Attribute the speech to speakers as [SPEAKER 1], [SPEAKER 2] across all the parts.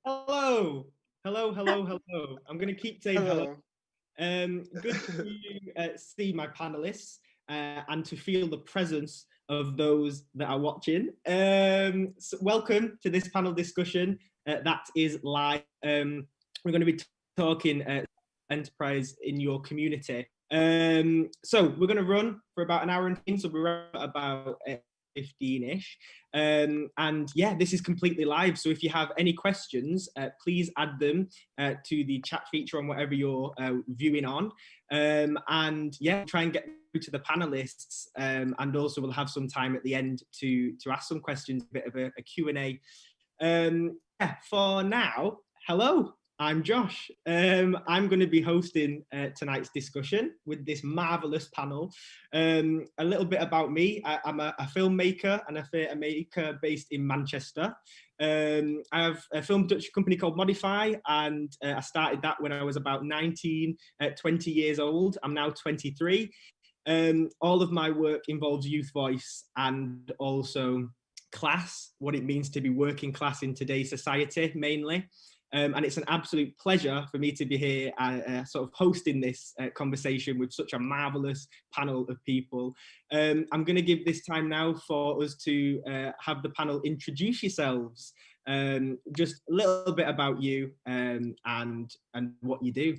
[SPEAKER 1] Hello, hello. I'm going to keep saying hello.
[SPEAKER 2] Hello.
[SPEAKER 1] Good to see my panelists and to feel the presence of those that are watching. So welcome to this panel discussion that is live. We're going to be talking enterprise in your community. So we're going to run for about an hour and 15, so we're at about 15-ish. And yeah, this is completely live. So if you have any questions, please add them to the chat feature on whatever you're viewing on. And yeah, try and get through to the panelists. And also we'll have some time at the end to ask some questions, a bit of a Q&A. Yeah, for now, hello. I'm Josh. I'm going to be hosting tonight's discussion with this marvelous panel. A little bit about me. I'm a filmmaker and a theatre maker based in Manchester. I have a film production company called Modify, and I started that when I was about 19, 20 years old. I'm now 23. All of my work involves youth voice and also class, what it means to be working class in today's society, mainly. And it's an absolute pleasure for me to be here sort of hosting this conversation with such a marvelous panel of people. I'm going to give this time now for us to have the panel introduce yourselves, just a little bit about you and what you do.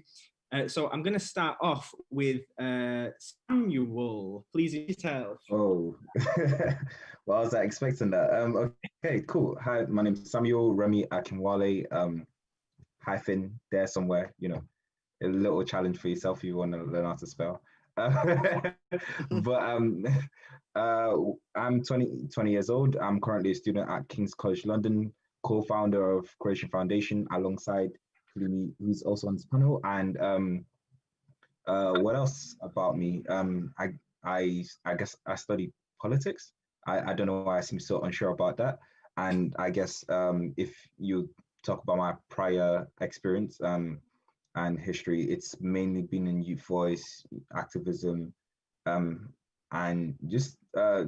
[SPEAKER 1] So I'm going to start off with Samuel. Please introduce yourself.
[SPEAKER 3] Oh, well, I was expecting that. Okay, cool. Hi, my name's Samuel Remi-Akinwale. Hyphen there somewhere, a little challenge for yourself if you want to learn how to spell. But I'm 20 years old. I'm currently a student at King's College London, co-founder of Creation Foundation alongside Pelumi, who's also on this panel. And what else about me? I guess I study politics. I don't know why I seem so unsure about that. And I guess if you talk about my prior experience and history, it's mainly been in youth voice, activism, and just a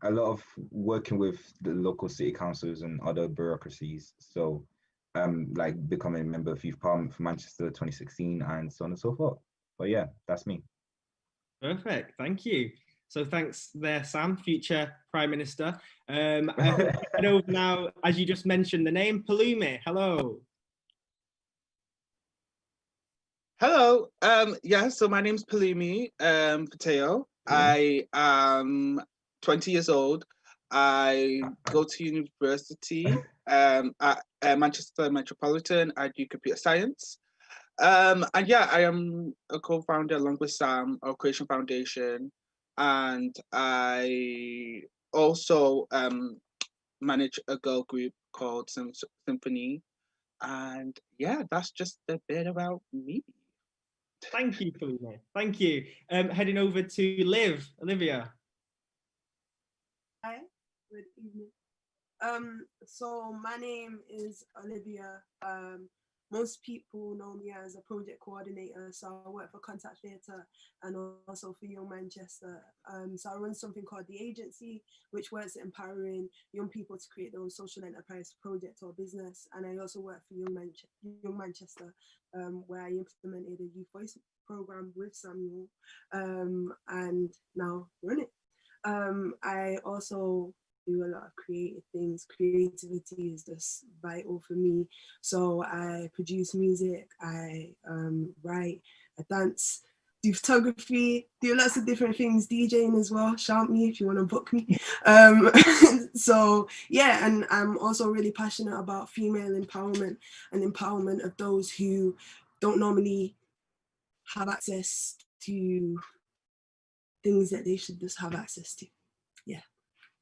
[SPEAKER 3] lot of working with the local city councils and other bureaucracies. So like becoming a member of Youth Parliament for Manchester 2016 and so on and so forth. But yeah, that's me.
[SPEAKER 1] Perfect, thank you. So thanks there, Sam, future Prime Minister. And over now, as you just mentioned the name, Pelumi, hello.
[SPEAKER 2] Hello. Yeah, so my name's Pelumi Fatayo. I am 20 years old. I go to university at Manchester Metropolitan. I do computer science. And yeah, I am a co-founder along with Sam of Creation Foundation. And I also manage a girl group called Symphony. And yeah, that's just a bit about me.
[SPEAKER 1] Thank you, Pelumi. Thank you. Heading over to Olivia.
[SPEAKER 4] Hi, good evening. So my name is Olivia. Most people know me as a project coordinator, so I work for Contact Theatre and also for Young Manchester. So I run something called The Agency, which works at empowering young people to create their own social enterprise project or business. And I also work for Young Manchester, where I implemented a youth voice program with Samuel, and now run it. I also do a lot of creative things. Creativity is just vital for me. So I produce music, I write, I dance, do photography, do lots of different things, DJing as well. Shout me if you want to book me. So yeah, and I'm also really passionate about female empowerment and empowerment of those who don't normally have access to things that they should just have access to. Yeah.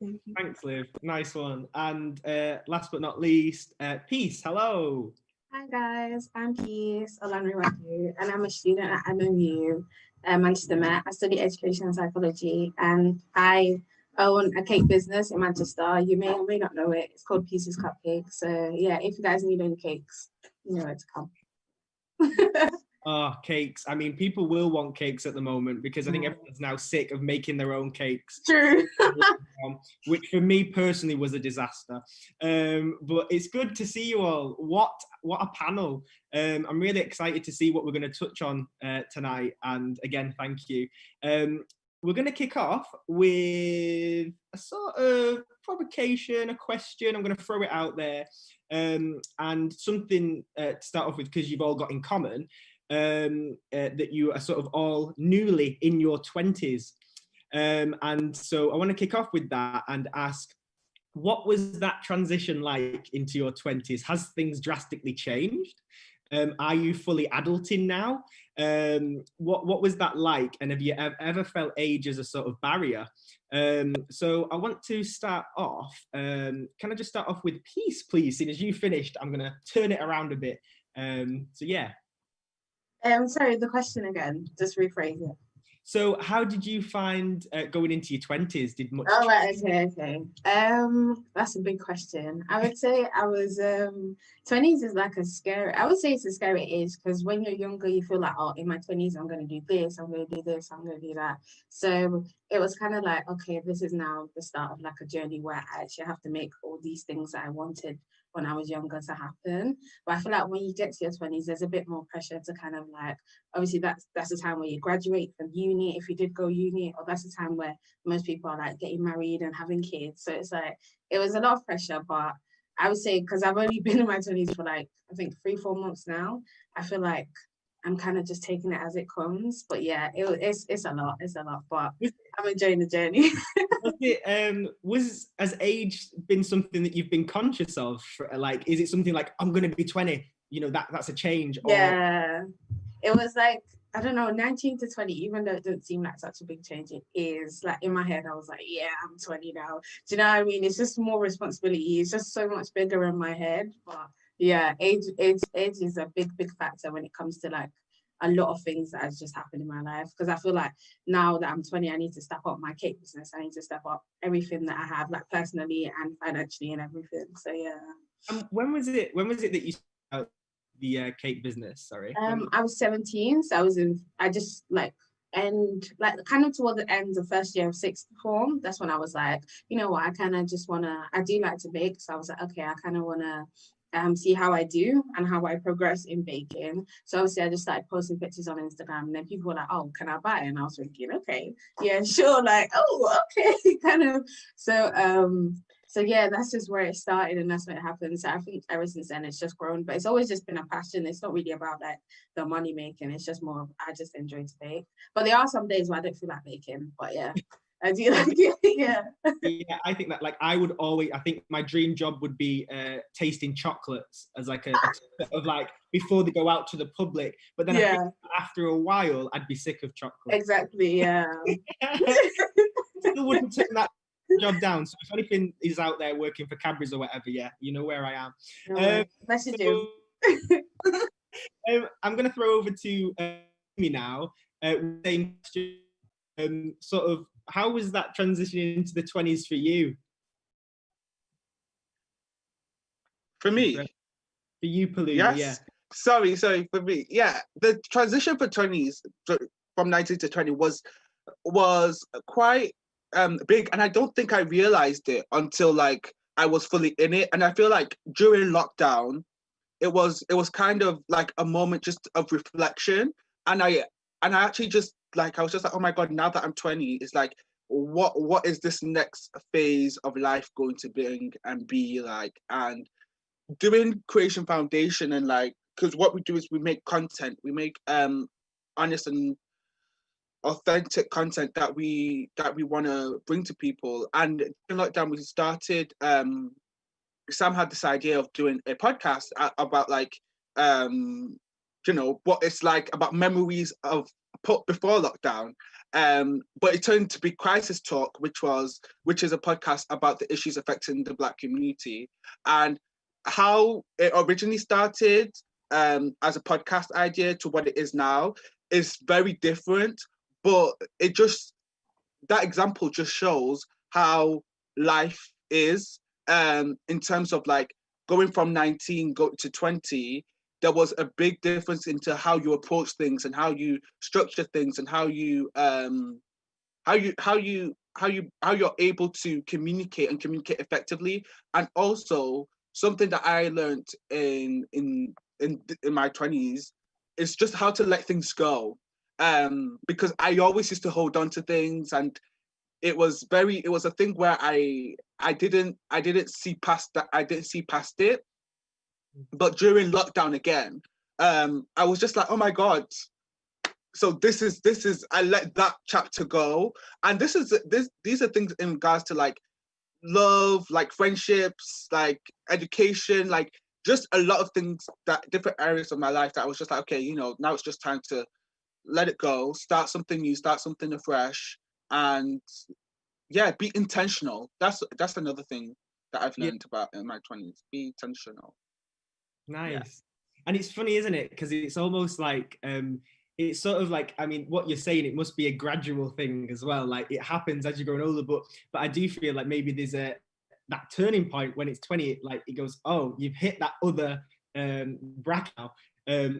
[SPEAKER 4] Thank you.
[SPEAKER 1] Thanks, Liv. Nice one. And last but not least, Peace. Hello.
[SPEAKER 5] Hi guys, I'm Peace Olanrewaju, and I'm a student at MMU, Manchester Met. I study education and psychology, and I own a cake business in Manchester. You may or may not know it. It's called Peace's Cupcakes. So yeah, if you guys need any cakes, you know where to come.
[SPEAKER 1] Oh, cakes. I mean, people will want cakes at the moment because I think everyone's now sick of making their own cakes.
[SPEAKER 5] True.
[SPEAKER 1] Which for me personally was a disaster. But it's good to see you all. What a panel. I'm really excited to see what we're going to touch on tonight. And again, thank you. We're going to kick off with a sort of provocation, a question. I'm going to throw it out there. And something to start off with, because you've all got in common, that you are sort of all newly in your 20s. And so I want to kick off with that and ask, what was that transition like into your 20s? Has things drastically changed? Are you fully adulting now? What was that like? And have you ever felt age as a sort of barrier? So I want to start off. Can I just start off with peace, please? Seeing as you finished, I'm going to turn it around a bit. So yeah.
[SPEAKER 5] Sorry, the question again. Just rephrase it.
[SPEAKER 1] So how did you find going into your 20s? Did much
[SPEAKER 5] Oh, right, okay. That's a big question. I would say I was 20s is like I would say it's a scary age, because when you're younger, you feel like, oh, in my 20s, I'm going to do this, I'm going to do this, I'm going to do that. So it was kind of like, okay, this is now the start of like a journey where I actually have to make all these things that I wanted when I was younger to happen. But I feel like when you get to your 20s, there's a bit more pressure to kind of like, obviously that's the time where you graduate from uni, if you did go uni, or that's the time where most people are like getting married and having kids. So it's like, it was a lot of pressure, but I would say, because I've only been in my 20s for like, I think 3-4 months now, I feel like I'm kind of just taking it as it comes. But yeah, it's a lot, but I'm enjoying the journey.
[SPEAKER 1] Has age been something that you've been conscious of? Like, is it something like, I'm going to be 20, you know, that's a change? Or...
[SPEAKER 5] Yeah, it was like, I don't know, 19 to 20, even though it doesn't seem like such a big change, it is. Like, in my head, I was like, yeah, I'm 20 now. Do you know what I mean? It's just more responsibility. It's just so much bigger in my head. But yeah, age is a big factor when it comes to like a lot of things that has just happened in my life. Because I feel like now that I'm 20, I need to step up my cake business. I need to step up everything that I have, like personally and financially and everything. So yeah.
[SPEAKER 1] When was it that you started the cake business? Sorry.
[SPEAKER 5] I was 17, so I just like kind of toward the end of first year of sixth form. That's when I was like, you know what, I kind of just I do like to bake. So I was like, okay, I kind of want to see how I do and how I progress in baking. So obviously I just started posting pictures on Instagram, and then people were like, oh, can I buy it? And I was thinking, okay, yeah, sure, like, oh, okay, kind of. So yeah, that's just where it started, and that's when it happened. So I think ever since then it's just grown, but it's always just been a passion. It's not really about like the money making. It's just more of, I just enjoy to bake. But there are some days where I don't feel like baking, but yeah, I do like it. Yeah.
[SPEAKER 1] Yeah, I think that, like, I think my dream job would be tasting chocolates as like a of like before they go out to the public. But then I think after a while, I'd be sick of chocolate.
[SPEAKER 5] Exactly. Yeah.
[SPEAKER 1] Still wouldn't turn that job down. So if anything is out there working for Cadbury's or whatever, yeah, you know where I am.
[SPEAKER 5] Message
[SPEAKER 1] I'm going to throw over to me now. Same question. Sort of, how was that transitioning into the 20s for you?
[SPEAKER 2] For me?
[SPEAKER 1] For you, Pelumi,
[SPEAKER 2] yes.
[SPEAKER 1] Yeah.
[SPEAKER 2] Sorry, for me. Yeah, the transition for 20s, from 19 to 20 was quite big, and I don't think I realized it until like I was fully in it. And I feel like during lockdown, it was kind of like a moment just of reflection, and I actually just like, I was just like, oh my god, now that I'm 20, it's like, what is this next phase of life going to bring and be like? And doing Creation Foundation, and like, because what we do is we make content, we make honest and authentic content that we want to bring to people. And in lockdown, we started, Sam had this idea of doing a podcast about like, you know, what it's like, about memories of before lockdown. But it turned to be Crisis Talk, which is a podcast about the issues affecting the Black community. And how it originally started as a podcast idea to what it is now is very different. But that example just shows how life is, in terms of like going from 19 to 20. there was a big difference into how you approach things and how you structure things and how you're able to communicate and communicate effectively. And also something that I learned in my 20s is just how to let things go. Because I always used to hold on to things, and it was a thing where I didn't see past that. I didn't see past it. But during lockdown again, I was just like, oh my God. So this is I let that chapter go. And these are things in regards to like love, like friendships, like education, like just a lot of things, that different areas of my life that I was just like, okay, now it's just time to let it go, start something new, start something afresh, and yeah, be intentional. That's another thing that I've learned about in my 20s. Be intentional.
[SPEAKER 1] Nice.
[SPEAKER 2] Yeah.
[SPEAKER 1] And it's funny, isn't it? Because it's almost like it's sort of like, I mean, what you're saying, it must be a gradual thing as well. Like it happens as you're growing older, but I do feel like maybe there's that turning point when it's 20, like it goes, oh, you've hit that other bracket now,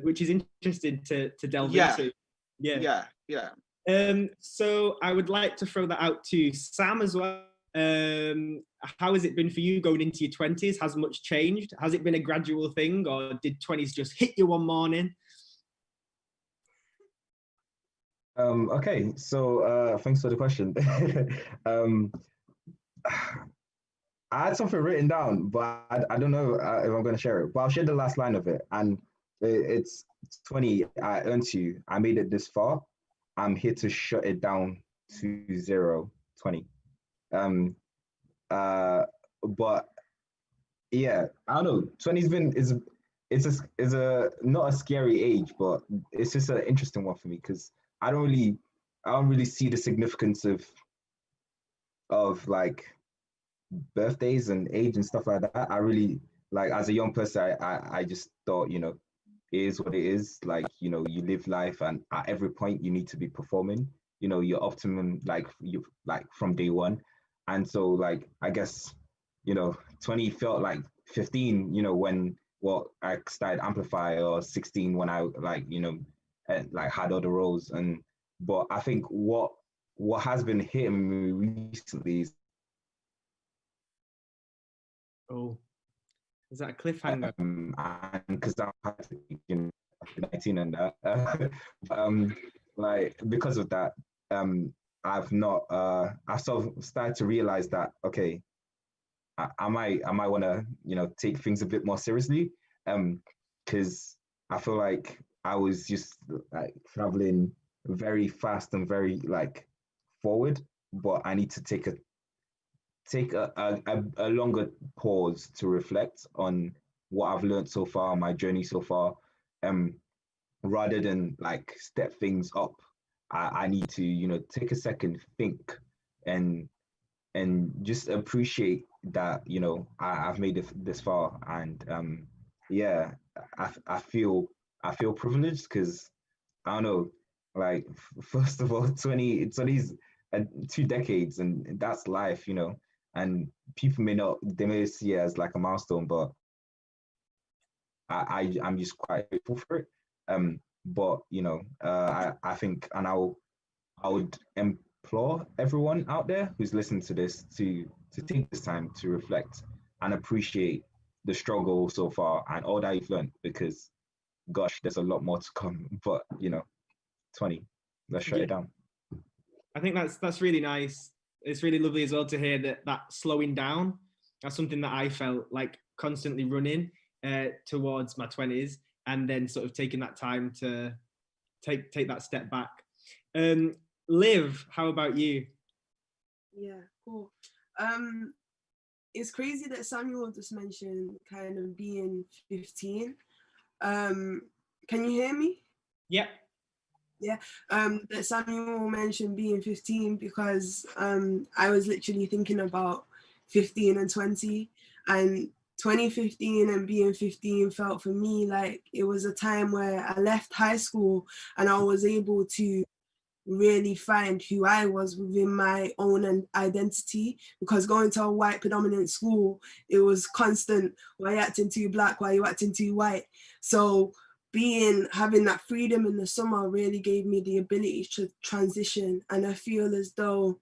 [SPEAKER 1] which is interesting to delve into. Yeah. So I would like to throw that out to Sam as well. How has it been for you going into your 20s? Has much changed? Has it been a gradual thing, or did 20s just hit you one morning?
[SPEAKER 3] Okay, so thanks for the question. I had something written down, but I don't know if I'm going to share it. But I'll share the last line of it. And it's 20. I earned you. I made it this far. I'm here to shut it down to 0, 20. But yeah, I don't know. 20's is a not a scary age, but it's just an interesting one for me because I don't really see the significance of like birthdays and age and stuff like that. I really like as a young person, I just thought, it is what it is. Like, you live life, and at every point you need to be performing, your optimum, like from day one. And so like I guess, 20 felt like 15, when I started Amplify, or 16 when I had other roles. But I think what has been hitting me recently is
[SPEAKER 1] is that a cliffhanger?
[SPEAKER 3] And because I'm 19 and that, like because of that, I've not I've sort of started to realize that okay, I might want to take things a bit more seriously, because I feel like I was just like traveling very fast and very like forward, but I need to take a longer pause to reflect on what I've learned so far, my journey so far, rather than like step things up. I need to take a second, think, and just appreciate that I've made it this far. And yeah, I feel privileged because I don't know, like first of all, 20's 2 decades, and that's life, and people they may see it as like a milestone, but I'm just quite grateful for it. But I think, and I would implore everyone out there who's listening to this to take this time to reflect and appreciate the struggle so far and all that you've learned, because gosh, there's a lot more to come. But 20, let's shut it down.
[SPEAKER 1] I think that's really nice. It's really lovely as well to hear that slowing down. That's something that I felt like constantly running towards my 20s, and then sort of taking that time to take that step back. Liv, how about you?
[SPEAKER 4] Yeah, cool. It's crazy that Samuel just mentioned kind of being 15. Can you hear me?
[SPEAKER 1] Yeah.
[SPEAKER 4] Yeah, that Samuel mentioned being 15 because I was literally thinking about 15 and 20, and 2015 and being 15 felt for me like it was a time where I left high school and I was able to really find who I was within my own identity, because going to a white predominant school, it was constant, why you acting too black, why you acting too white? So having that freedom in the summer really gave me the ability to transition. And I feel as though,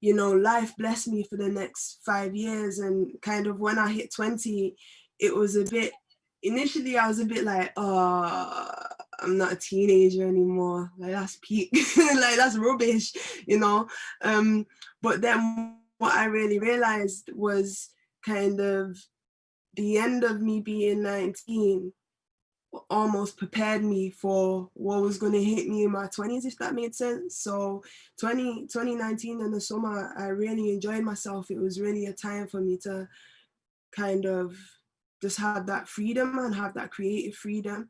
[SPEAKER 4] you know, life blessed me for the next 5 years. And kind of when I hit 20, it was a bit, initially I was a bit like, oh, I'm not a teenager anymore. Like, that's peak, like that's rubbish, you know? But then what I really realized was kind of the end of me being 19 almost prepared me for what was going to hit me in my 20s, if that made sense. So 2019 in the summer, I really enjoyed myself. It was really a time for me to kind of just have that freedom and have that creative freedom.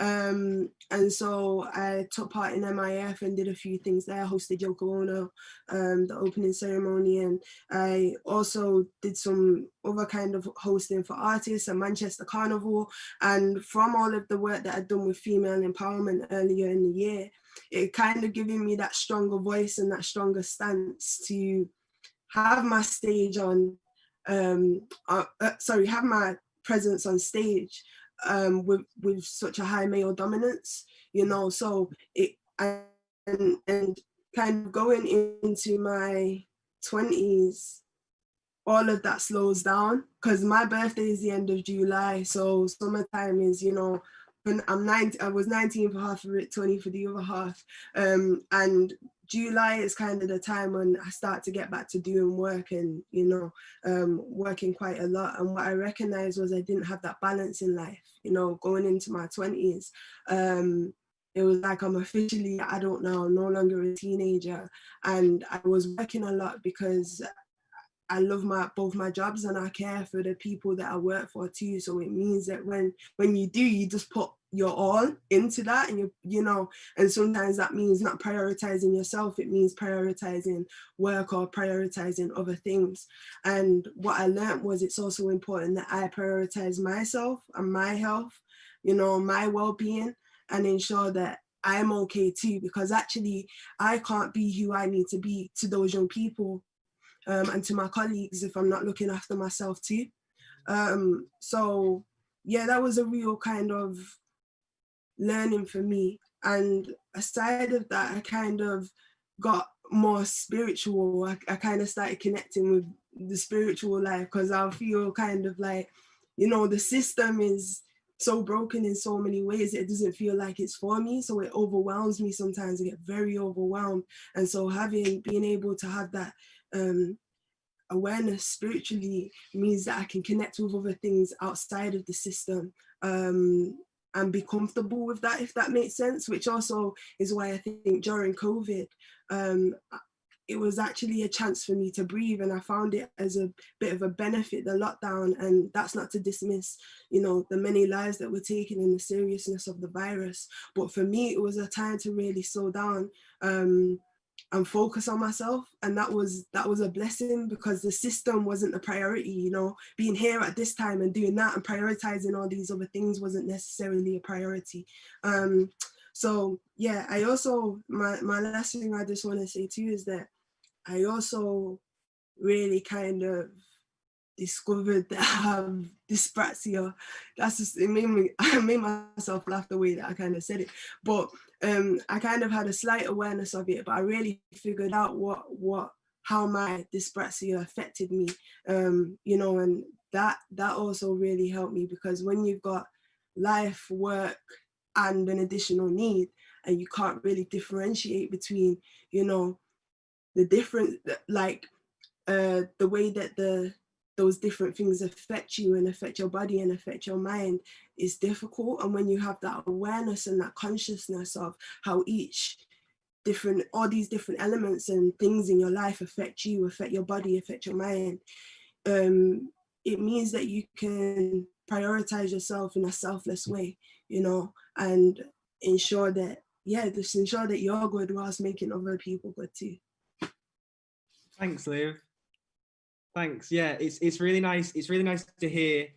[SPEAKER 4] And so I took part in MIF and did a few things there. I hosted Yoko Ono, the opening ceremony, and I also did some other kind of hosting for artists at Manchester Carnival. And from all of the work that I'd done with female empowerment earlier in the year, it kind of giving me that stronger voice and that stronger stance to have my stage on, have my presence on stage with such a high male dominance, you know. So and kind of going into my 20s, all of that slows down, because my birthday is the end of July. So summertime is, you know, when I was 19 for half of it, 20 for the other half. And July is kind of the time when I start to get back to doing work and, you know, working quite a lot. And what I recognized was I didn't have that balance in life, you know, going into my 20s. It was like I'm officially adult now, no longer a teenager. And I was working a lot because I love both my jobs and I care for the people that I work for too. So it means that when you do, you just put your all into that, and you know, and sometimes that means not prioritizing yourself. It means prioritizing work or prioritizing other things. And what I learned was it's also important that I prioritize myself and my health, you know, my well-being, and ensure that I'm okay too, because actually I can't be who I need to be to those young people and to my colleagues if I'm not looking after myself too. So yeah, that was a real kind of learning for me. And aside of that, I kind of got more spiritual. I kind of started connecting with the spiritual life, because I feel kind of like, you know, the system is so broken in so many ways. It doesn't feel like it's for me. So it overwhelms me sometimes. I get very overwhelmed. And so being able to have that awareness spiritually means that I can connect with other things outside of the system and be comfortable with that, if that makes sense, which also is why I think during COVID, it was actually a chance for me to breathe, and I found it as a bit of a benefit, the lockdown. And that's not to dismiss, you know, the many lives that were taken and the seriousness of the virus. But for me, it was a time to really slow down and focus on myself. And that was a blessing, because the system wasn't the priority, you know. Being here at this time and doing that and prioritizing all these other things wasn't necessarily a priority. So yeah, I also, my last thing I just want to say too is that I also really kind of discovered that I have dyspraxia. That's just, I made myself laugh the way that I kind of said it. But I kind of had a slight awareness of it, but I really figured out how my dyspraxia affected me, you know, and that also really helped me, because when you've got life, work, and an additional need, and you can't really differentiate between, you know, the different, like the way that those different things affect you and affect your body and affect your mind is difficult. And when you have that awareness and that consciousness of how all these different elements and things in your life affect you, affect your body, affect your mind, it means that you can prioritize yourself in a selfless way, you know, and ensure that you're good whilst making other people good too.
[SPEAKER 1] Thanks, Liv. Thanks. Yeah, it's really nice. It's really nice to hear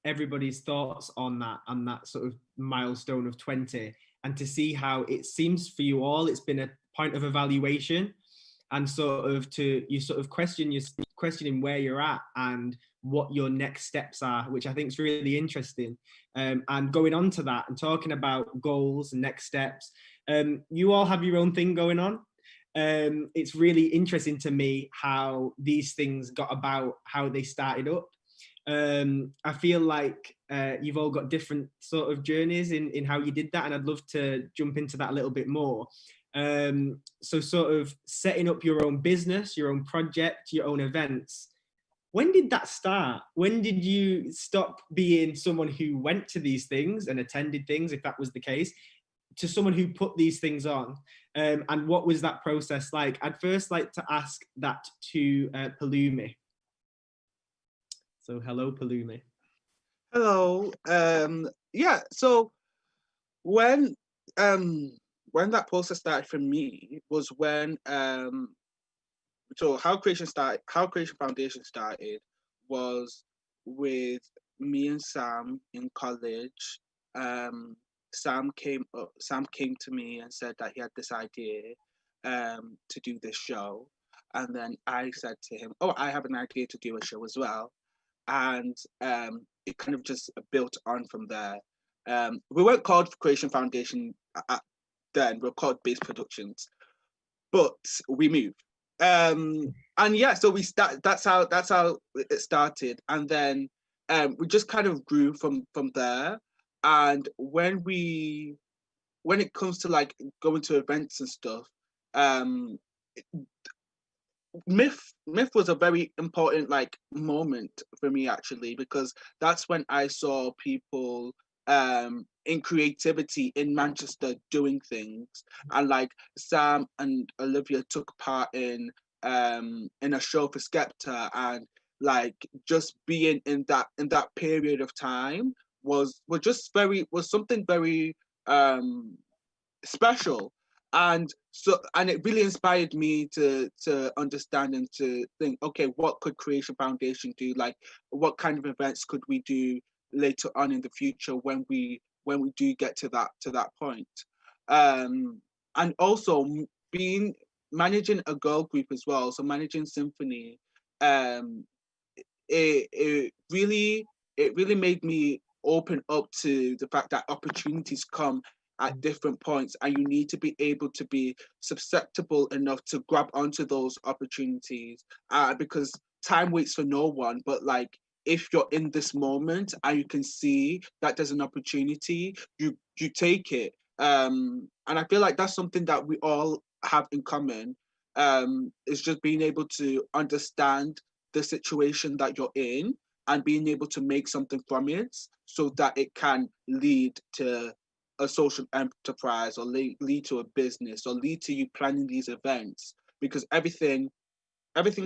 [SPEAKER 1] everybody's thoughts on that sort of milestone of 20, and to see how it seems for you all it's been a point of evaluation, and you sort of questioning where you're at and what your next steps are, which I think is really interesting. And going on to that and talking about goals and next steps, you all have your own thing going on. It's really interesting to me how these things got about, how they started up. I feel like you've all got different sort of journeys in how you did that, and I'd love to jump into that a little bit more. So sort of setting up your own business, your own project, your own events. When did that start? When did you stop being someone who went to these things and attended things, if that was the case, to someone who put these things on? And what was that process like? I'd first like to ask that to Pelumi. So hello, Pelumi.
[SPEAKER 2] Hello. Yeah. So when that process started for me was when so how Creation Foundation started was with me and Sam in college. Sam came to me and said that he had this idea to do this show, and then I said to him, "Oh, I have an idea to do a show as well." And it kind of just built on from there. We weren't called Creation Foundation then; we were called Base Productions, but we moved. And yeah, so that's how it started, and then we just kind of grew from there. And when it comes to like going to events and stuff, Myth was a very important like moment for me actually, because that's when I saw people in creativity in Manchester doing things, and like Sam and Olivia took part in a show for Skepta, and like just being in that period of time was something very special. And it really inspired me to understand and to think, okay, what could Creation Foundation do? Like, what kind of events could we do later on in the future when we do get to that point? And also managing a girl group as well, so managing Symphony, it really made me open up to the fact that opportunities come at different points, and you need to be able to be susceptible enough to grab onto those opportunities, because time waits for no one. But like, if you're in this moment and you can see that there's an opportunity, you take it. And I feel like that's something that we all have in common. Is just being able to understand the situation that you're in and being able to make something from it, so that it can lead to a social enterprise, or lead to a business, or lead to you planning these events, because everything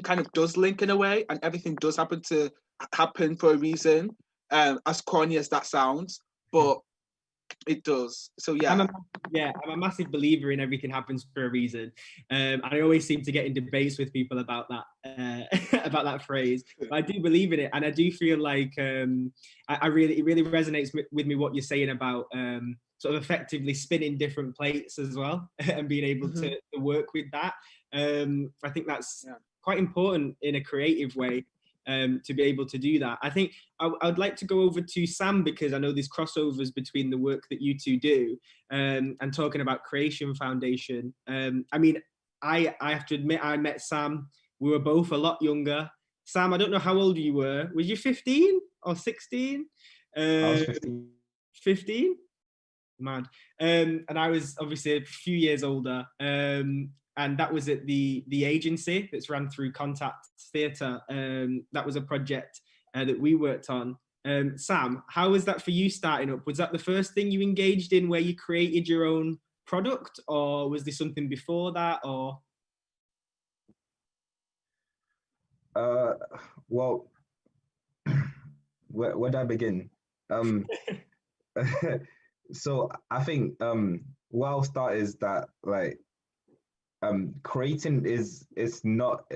[SPEAKER 2] kind of does link in a way, and everything does happen for a reason, as corny as that sounds, but it does. So yeah.
[SPEAKER 1] I'm a massive believer in everything happens for a reason. And I always seem to get in debates with people about that about that phrase. But I do believe in it, and I do feel like it really resonates with me what you're saying about sort of effectively spinning different plates as well, and being able to work with that. I think that's quite important in a creative way. To be able to do that. I think I'd like to go over to Sam, because I know there's crossovers between the work that you two do, and talking about Creation Foundation. I mean, I have to admit, I met Sam, we were both a lot younger. Sam, I don't know how old you were. Was you 15 or 16?
[SPEAKER 3] I was 15.
[SPEAKER 1] 15? Mad. And I was obviously a few years older. And that was at the agency that's run through Contact Theatre. That was a project that we worked on. Sam, how was that for you starting up? Was that the first thing you engaged in where you created your own product, or was there something before that? Or
[SPEAKER 3] well, where do I begin? So I think where I'll start is that, like, creating is not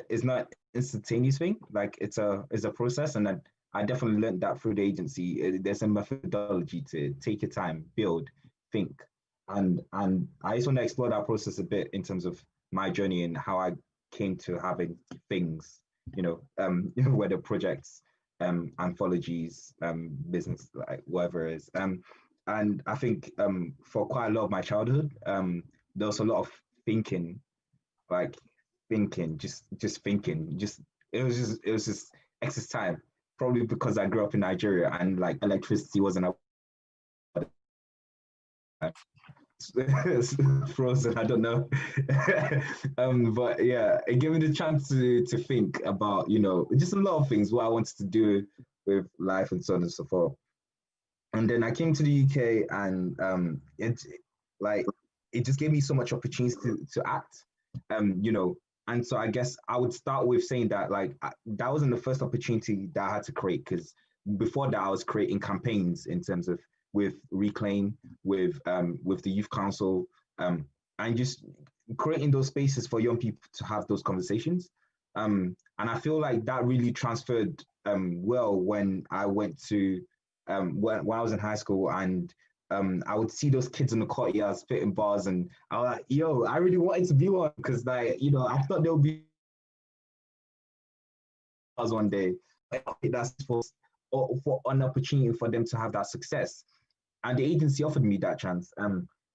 [SPEAKER 3] instantaneous thing. Like, it's a process, and I definitely learned that through the agency. There's a methodology to take your time, build, think, and I just want to explore that process a bit in terms of my journey and how I came to having things, whether projects, anthologies, business, like whatever it is. And I think for quite a lot of my childhood, there was a lot of thinking, like just thinking, it was just excess time. Probably because I grew up in Nigeria and like electricity wasn't frozen. I don't know, but yeah, it gave me the chance to think about just a lot of things what I wanted to do with life and so on and so forth. And then I came to the UK, and like it just gave me so much opportunity to act, And so I guess I would start with saying that that wasn't the first opportunity that I had to create, because before that I was creating campaigns in terms of with Reclaim, with the Youth Council, and just creating those spaces for young people to have those conversations. And I feel like that really transferred well when I went to when I was in high school, and I would see those kids in the courtyard spitting bars, and I was like, yo, I really wanted to be one, because I thought there would be one day. That's for an opportunity for them to have that success. And the agency offered me that chance.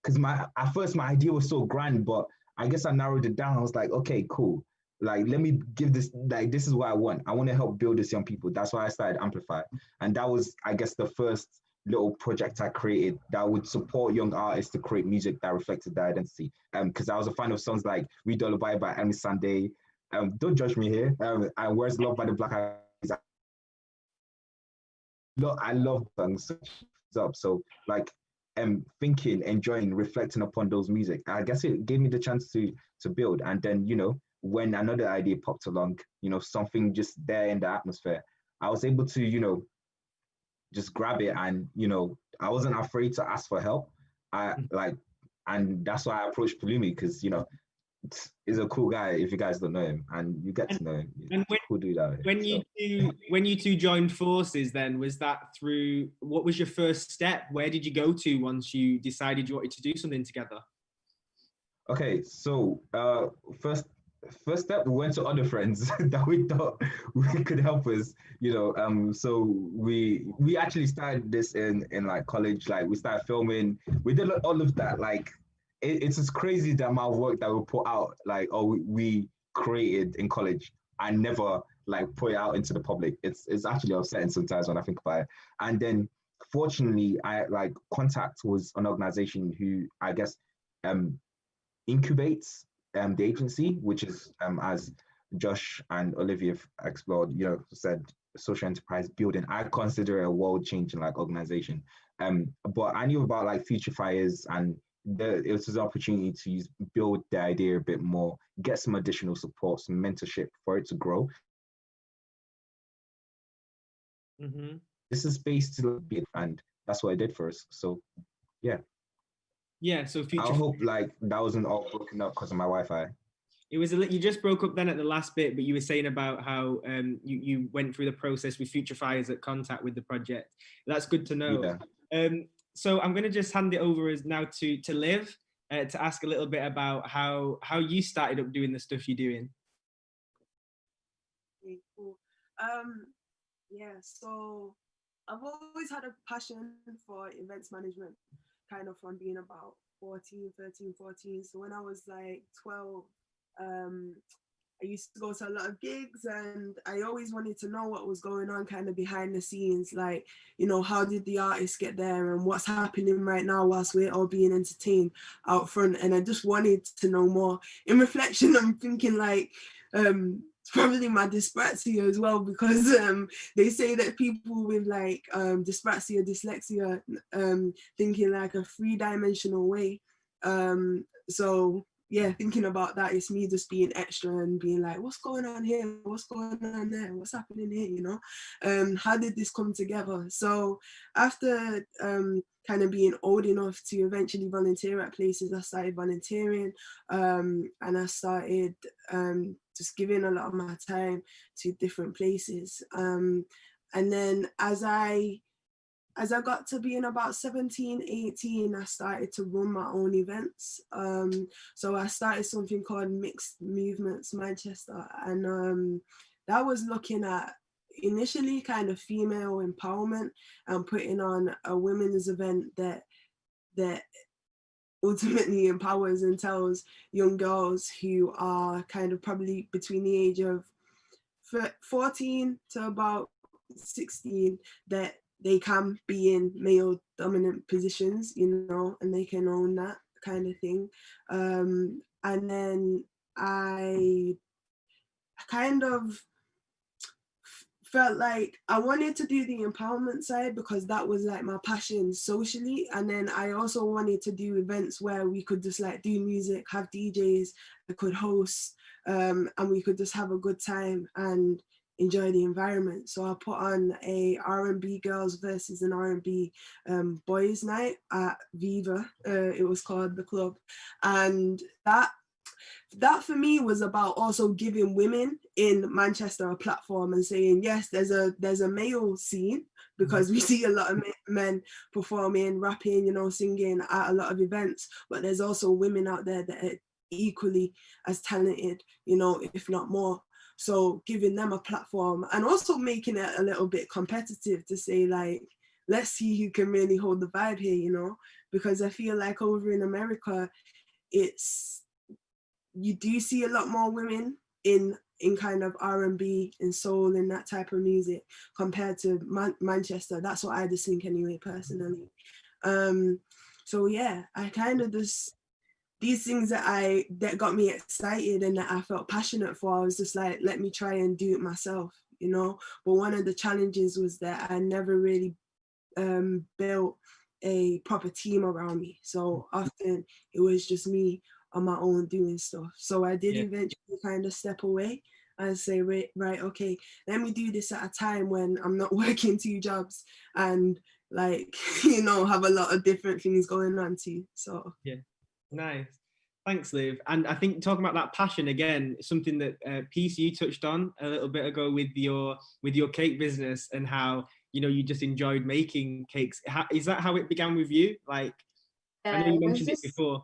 [SPEAKER 3] Because at first my idea was so grand, but I guess I narrowed it down. I was like, okay, cool. Like, let me give this, this is what I want. I want to help build this young people. That's why I started Amplify. And that was, I guess, the first little project I created that would support young artists to create music that reflected their identity. Because I was a fan of songs like Read Lullaby by Emily Sandé. Don't judge me here. And Where's Love by the Black Eyes. I love songs up. So thinking, enjoying, reflecting upon those music. I guess it gave me the chance to build. And then, when another idea popped along, something just there in the atmosphere, I was able to, just grab it. And, I wasn't afraid to ask for help. And that's why I approached Pelumi, because, he's a cool guy if you guys don't know him, and you get to know him.
[SPEAKER 1] And when you two joined forces, then was that through, what was your first step? Where did you go to once you decided you wanted to do something together?
[SPEAKER 3] Okay, so first step, we went to other friends that we thought we could help us, so we actually started this in like college. Like, we started filming, we did all of that. Like, it's just crazy the amount of work that we put out, we created in college and never put it out into the public. It's actually upsetting sometimes when I think about it. And then fortunately, I Contact was an organization who, I guess, incubates the agency, which is, as Josh and Olivia have explored, said, social enterprise building. I consider it a world-changing organization. But I knew about Future Fires, and it was an opportunity to build the idea a bit more, get some additional support, some mentorship for it to grow.
[SPEAKER 1] Mm-hmm.
[SPEAKER 3] This is space to be, and that's what I did first. So, yeah.
[SPEAKER 1] Yeah, so
[SPEAKER 3] I hope that wasn't all broken up because of my Wi-Fi.
[SPEAKER 1] It was you just broke up then at the last bit, but you were saying about how you went through the process with Future Fires at Contact with the project. That's good to know. Yeah. So I'm going to just hand it over now to Liv to ask a little bit about how you started up doing the stuff you're doing.
[SPEAKER 4] Okay, cool. Yeah, so I've always had a passion for events management, kind of from being about 13, 14. So when I was 12, I used to go to a lot of gigs, and I always wanted to know what was going on kind of behind the scenes, how did the artists get there and what's happening right now whilst we're all being entertained out front. And I just wanted to know more. In reflection, I'm thinking it's probably my dyspraxia as well, because they say that people with dyspraxia, dyslexia, thinking a 3-dimensional way. So yeah, thinking about that, it's me just being extra and being what's going on here? What's going on there? What's happening here? How did this come together? So after kind of being old enough to eventually volunteer at places, I started volunteering, and I started just giving a lot of my time to different places. And then as I as I got to being about 17, 18, I started to run my own events. So I started something called Mixed Movements Manchester, and that was looking at initially kind of female empowerment and putting on a women's event that ultimately empowers and tells young girls who are kind of probably between the age of 14 to about 16 that they can be in male dominant positions, you know, and they can own that kind of thing. And then I kind of felt like I wanted to do the empowerment side because that was like my passion socially. And then I also wanted to do events where we could just like do music, have DJs, I could host, and we could just have a good time and enjoy the environment. So I put on a R&B girls versus an R&B boys night at Viva. It was called The Club. And that for me was about also giving women in Manchester a platform and saying, yes, there's a male scene, because we see a lot of men performing, rapping, you know, singing at a lot of events, but there's also women out there that are equally as talented, you know, if not more. So giving them a platform and also making it a little bit competitive to say like, let's see who can really hold the vibe here, you know, because I feel like over in America, you do see a lot more women in kind of R&B and soul and that type of music compared to Manchester. That's what I just think anyway, personally. So yeah, I kind of just, these things that got me excited and that I felt passionate for, I was just like, let me try and do it myself, you know? But one of the challenges was that I never really built a proper team around me. So often it was just me on my own doing stuff. So I did eventually kind of step away and say, right, okay, let me do this at a time when I'm not working 2 jobs and like, you know, have a lot of different things going on too. So
[SPEAKER 1] yeah, nice. Thanks, Liv. And I think talking about that passion again, something that Peace, you touched on a little bit ago with your cake business and how, you know, you just enjoyed making cakes. Is that how it began with you? Like, I know you mentioned it before.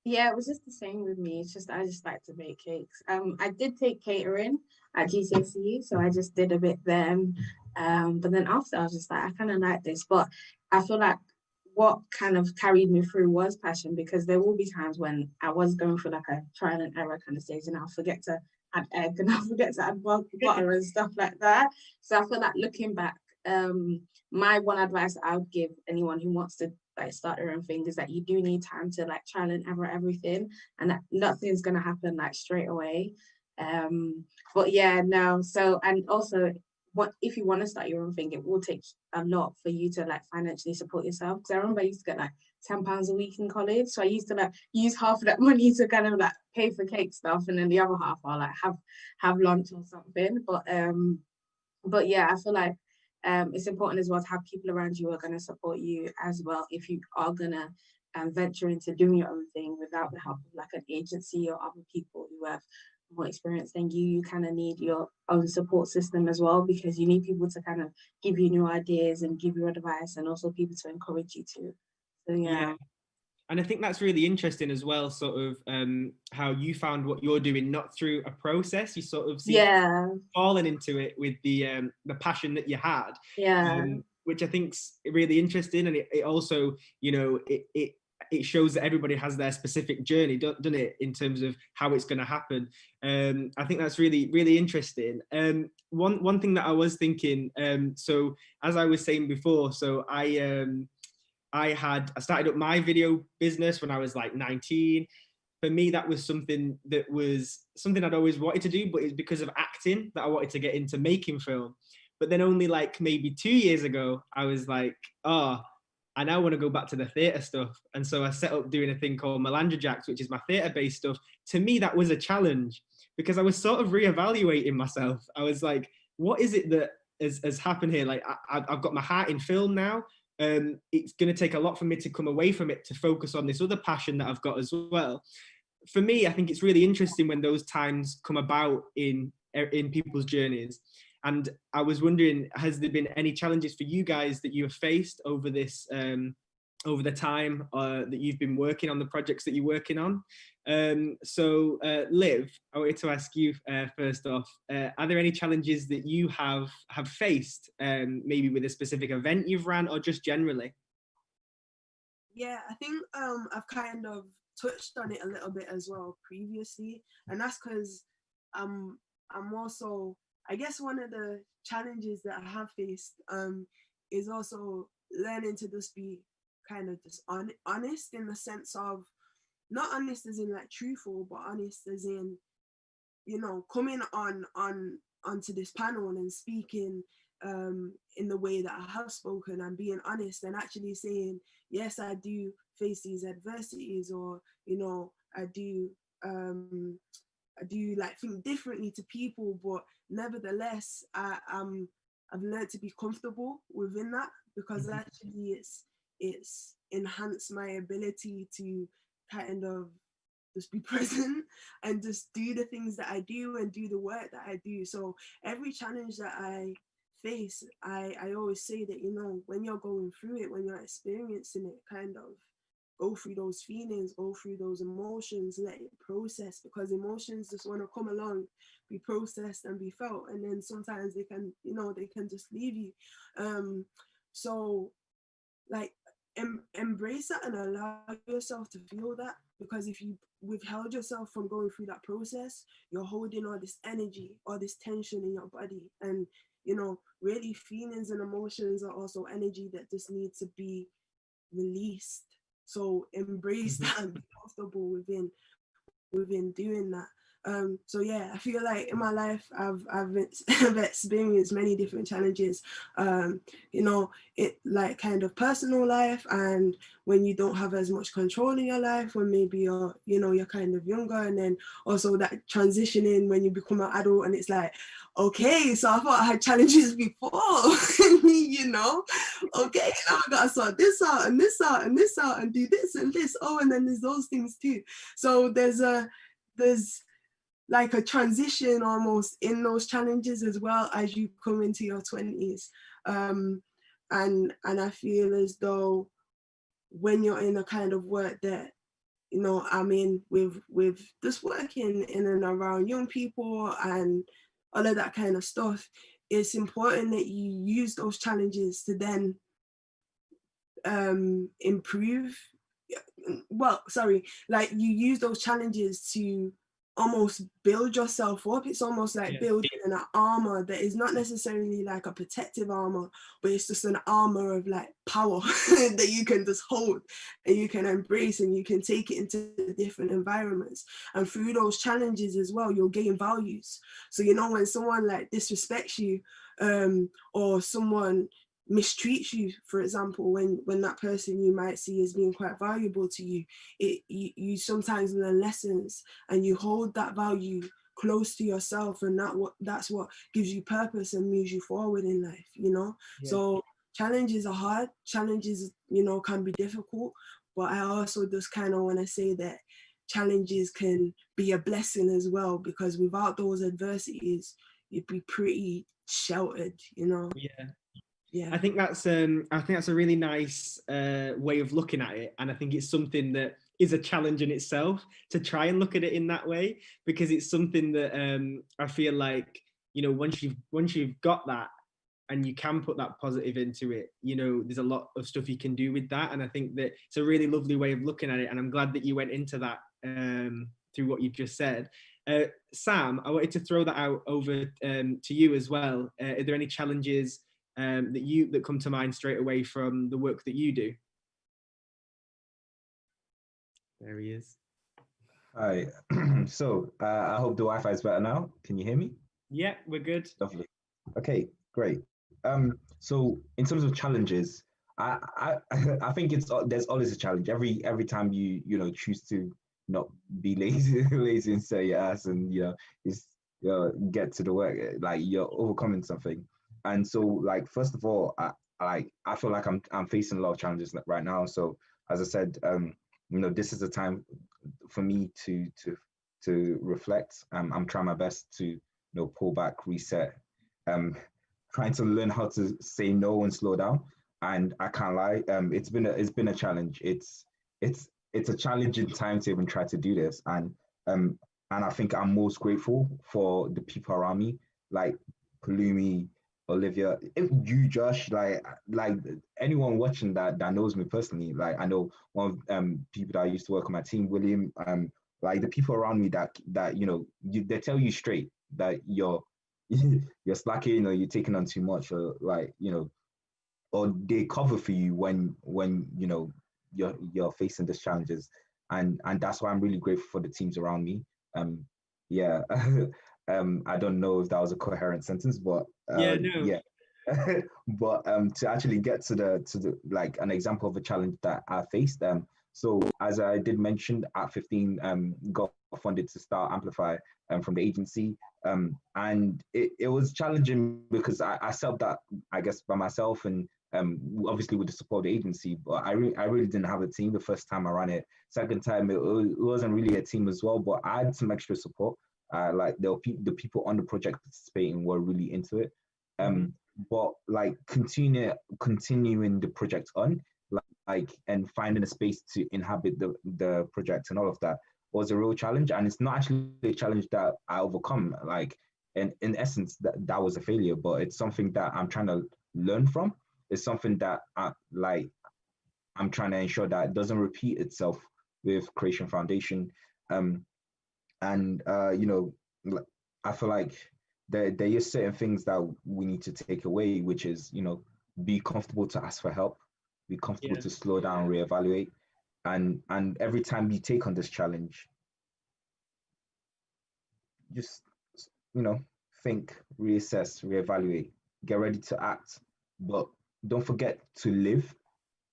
[SPEAKER 5] Yeah, it was just the same with me. It's just I just like to make cakes. I did take catering at GCSE, so I just did a bit then. But then after I was just like, I kind of like this. But I feel like what kind of carried me through was passion, because there will be times when I was going through like a trial and error kind of stage, and I'll forget to add egg and I'll forget to add butter and stuff like that. So I feel like looking back, my one advice I would give anyone who wants to like start their own thing is that you do need time to like trial and error everything, and that nothing's gonna happen like straight away. But yeah, no. So, and also, what if you want to start your own thing, it will take a lot for you to like financially support yourself. Because I remember I used to get like £10 a week in college, so I used to like use half of that money to kind of like pay for cake stuff, and then the other half I'll like have lunch or something. But yeah, I feel like it's important as well to have people around you who are going to support you as well if you are going to venture into doing your own thing without the help of like an agency or other people who have more experience than you. You kind of need your own support system as well, because you need people to kind of give you new ideas and give you advice, and also people to encourage you to. So yeah.
[SPEAKER 1] And I think that's really interesting as well, sort of how you found what you're doing, not through a process. You sort of see falling into it with the passion that you had, which I think's really interesting. And it also, you know, it shows that everybody has their specific journey, doesn't it, in terms of how it's going to happen. I think that's really, really interesting. One thing that I was thinking, so as I was saying before, so I started up my video business when I was like 19. For me, that was something I'd always wanted to do, but it's because of acting that I wanted to get into making film. But then only like maybe 2 years ago, I was like, oh, I now want to go back to the theatre stuff. And so I set up doing a thing called Melandra Jacks, which is my theatre-based stuff. To me, that was a challenge because I was sort of reevaluating myself. I was like, what is it that has happened here? Like, I've got my heart in film now. It's going to take a lot for me to come away from it to focus on this other passion that I've got as well. For me, I think it's really interesting when those times come about in people's journeys. And I was wondering, has there been any challenges for you guys that you have faced over this, over the time that you've been working on the projects that you're working on? So Liv, I wanted to ask you first off, are there any challenges that you have faced, maybe with a specific event you've ran or just generally?
[SPEAKER 4] Yeah, I think I've kind of touched on it a little bit as well previously, and that's because I'm also, I guess one of the challenges that I have faced is also learning to just be kind of just honest, in the sense of not honest as in like truthful, but honest as in, you know, coming onto this panel and speaking in the way that I have spoken, and being honest and actually saying, yes, I do face these adversities, or, you know, I do like think differently to people, but nevertheless I've learned to be comfortable within that, because actually it's enhanced my ability to kind of just be present and just do the things that I do and do the work that I do. So every challenge that I face, I always say that, you know, when you're going through it, when you're experiencing it, kind of go through those feelings, go through those emotions, let it process, because emotions just want to come along, be processed and be felt, and then sometimes they can, you know, they can just leave you. So like embrace that and allow yourself to feel that, because if you withheld yourself from going through that process, you're holding all this energy, all this tension in your body. And, you know, really feelings and emotions are also energy that just need to be released. So embrace that and be comfortable within doing that. So yeah, I feel like in my life I've experienced many different challenges, you know, it like kind of personal life, and when you don't have as much control in your life, when maybe you're, you know, you're kind of younger, and then also that transitioning when you become an adult, and it's like, okay, so I thought I had challenges before, you know, okay, now I gotta sort this out and this out and this out and do this and this. Oh, and then there's those things too. So there's like a transition almost in those challenges as well as you come into your 20s. And I feel as though when you're in a kind of work that, you know, I'm in with just working in and around young people and all of that kind of stuff, it's important that you use those challenges to then improve. Well, sorry, like you use those challenges to almost build yourself up. It's almost like building an armor that is not necessarily like a protective armor, but it's just an armor of like power that you can just hold and you can embrace, and you can take it into different environments. And through those challenges as well, you'll gain values. So, you know, when someone like disrespects you, or someone mistreats you, for example, when that person you might see as being quite valuable to you, you sometimes learn lessons, and you hold that value close to yourself, and that's what gives you purpose and moves you forward in life, you know. So challenges are hard, challenges, you know, can be difficult, but I also just kind of want to say that challenges can be a blessing as well, because without those adversities you'd be pretty sheltered, you know. Yeah,
[SPEAKER 1] I think that's a really nice way of looking at it, and I think it's something that is a challenge in itself to try and look at it in that way, because it's something that I feel like, you know, once you've got that and you can put that positive into it, you know, there's a lot of stuff you can do with that, and I think that it's a really lovely way of looking at it, and I'm glad that you went into that through what you've just said. Sam, I wanted to throw that out over to you as well. Are there any challenges that come to mind straight away from the work that you do? There he is.
[SPEAKER 3] Hi. So I hope the Wi-Fi is better now. Can you hear me?
[SPEAKER 1] Yeah, we're good.
[SPEAKER 3] Lovely. Okay, great. So in terms of challenges, I think there's always a challenge every time you choose to not be lazy and say your ass, and get to the work, like you're overcoming something. And so, like, first of all, I feel like I'm facing a lot of challenges right now. So as I said, this is a time for me to reflect. I'm trying my best to pull back, reset, trying to learn how to say no and slow down. And I can't lie, it's been a challenge. It's a challenging time to even try to do this. And I think I'm most grateful for the people around me, like Pelumi, Olivia, you, Josh, like anyone watching that knows me personally. Like I know one of people that I used to work on my team, William, like the people around me that they tell you straight that you're you're slacking or you're taking on too much, or like or they cover for you when you're facing these challenges. And that's why I'm really grateful for the teams around me. Yeah. I don't know if that was a coherent sentence, but
[SPEAKER 1] Yeah, no.
[SPEAKER 3] yeah. But to actually get to the like an example of a challenge that I faced, so as I did mention, at 15, got funded to start Amplify from the agency, and it was challenging because I set up that, I guess, by myself, and obviously with the support of the agency, but I really didn't have a team the first time I ran it. Second time it wasn't really a team as well, but I had some extra support. Like the people on the project participating were really into it. But like continuing the project on, like and finding a space to inhabit the project and all of that was a real challenge. And it's not actually a challenge that I overcome. Like in essence, that was a failure, but it's something that I'm trying to learn from. It's something that I'm trying to ensure that it doesn't repeat itself with Creation Foundation. And I feel like there is certain things that we need to take away, which is, be comfortable to ask for help, be comfortable to slow down, reevaluate. And every time you take on this challenge, just, think, reassess, reevaluate, get ready to act, but don't forget to live.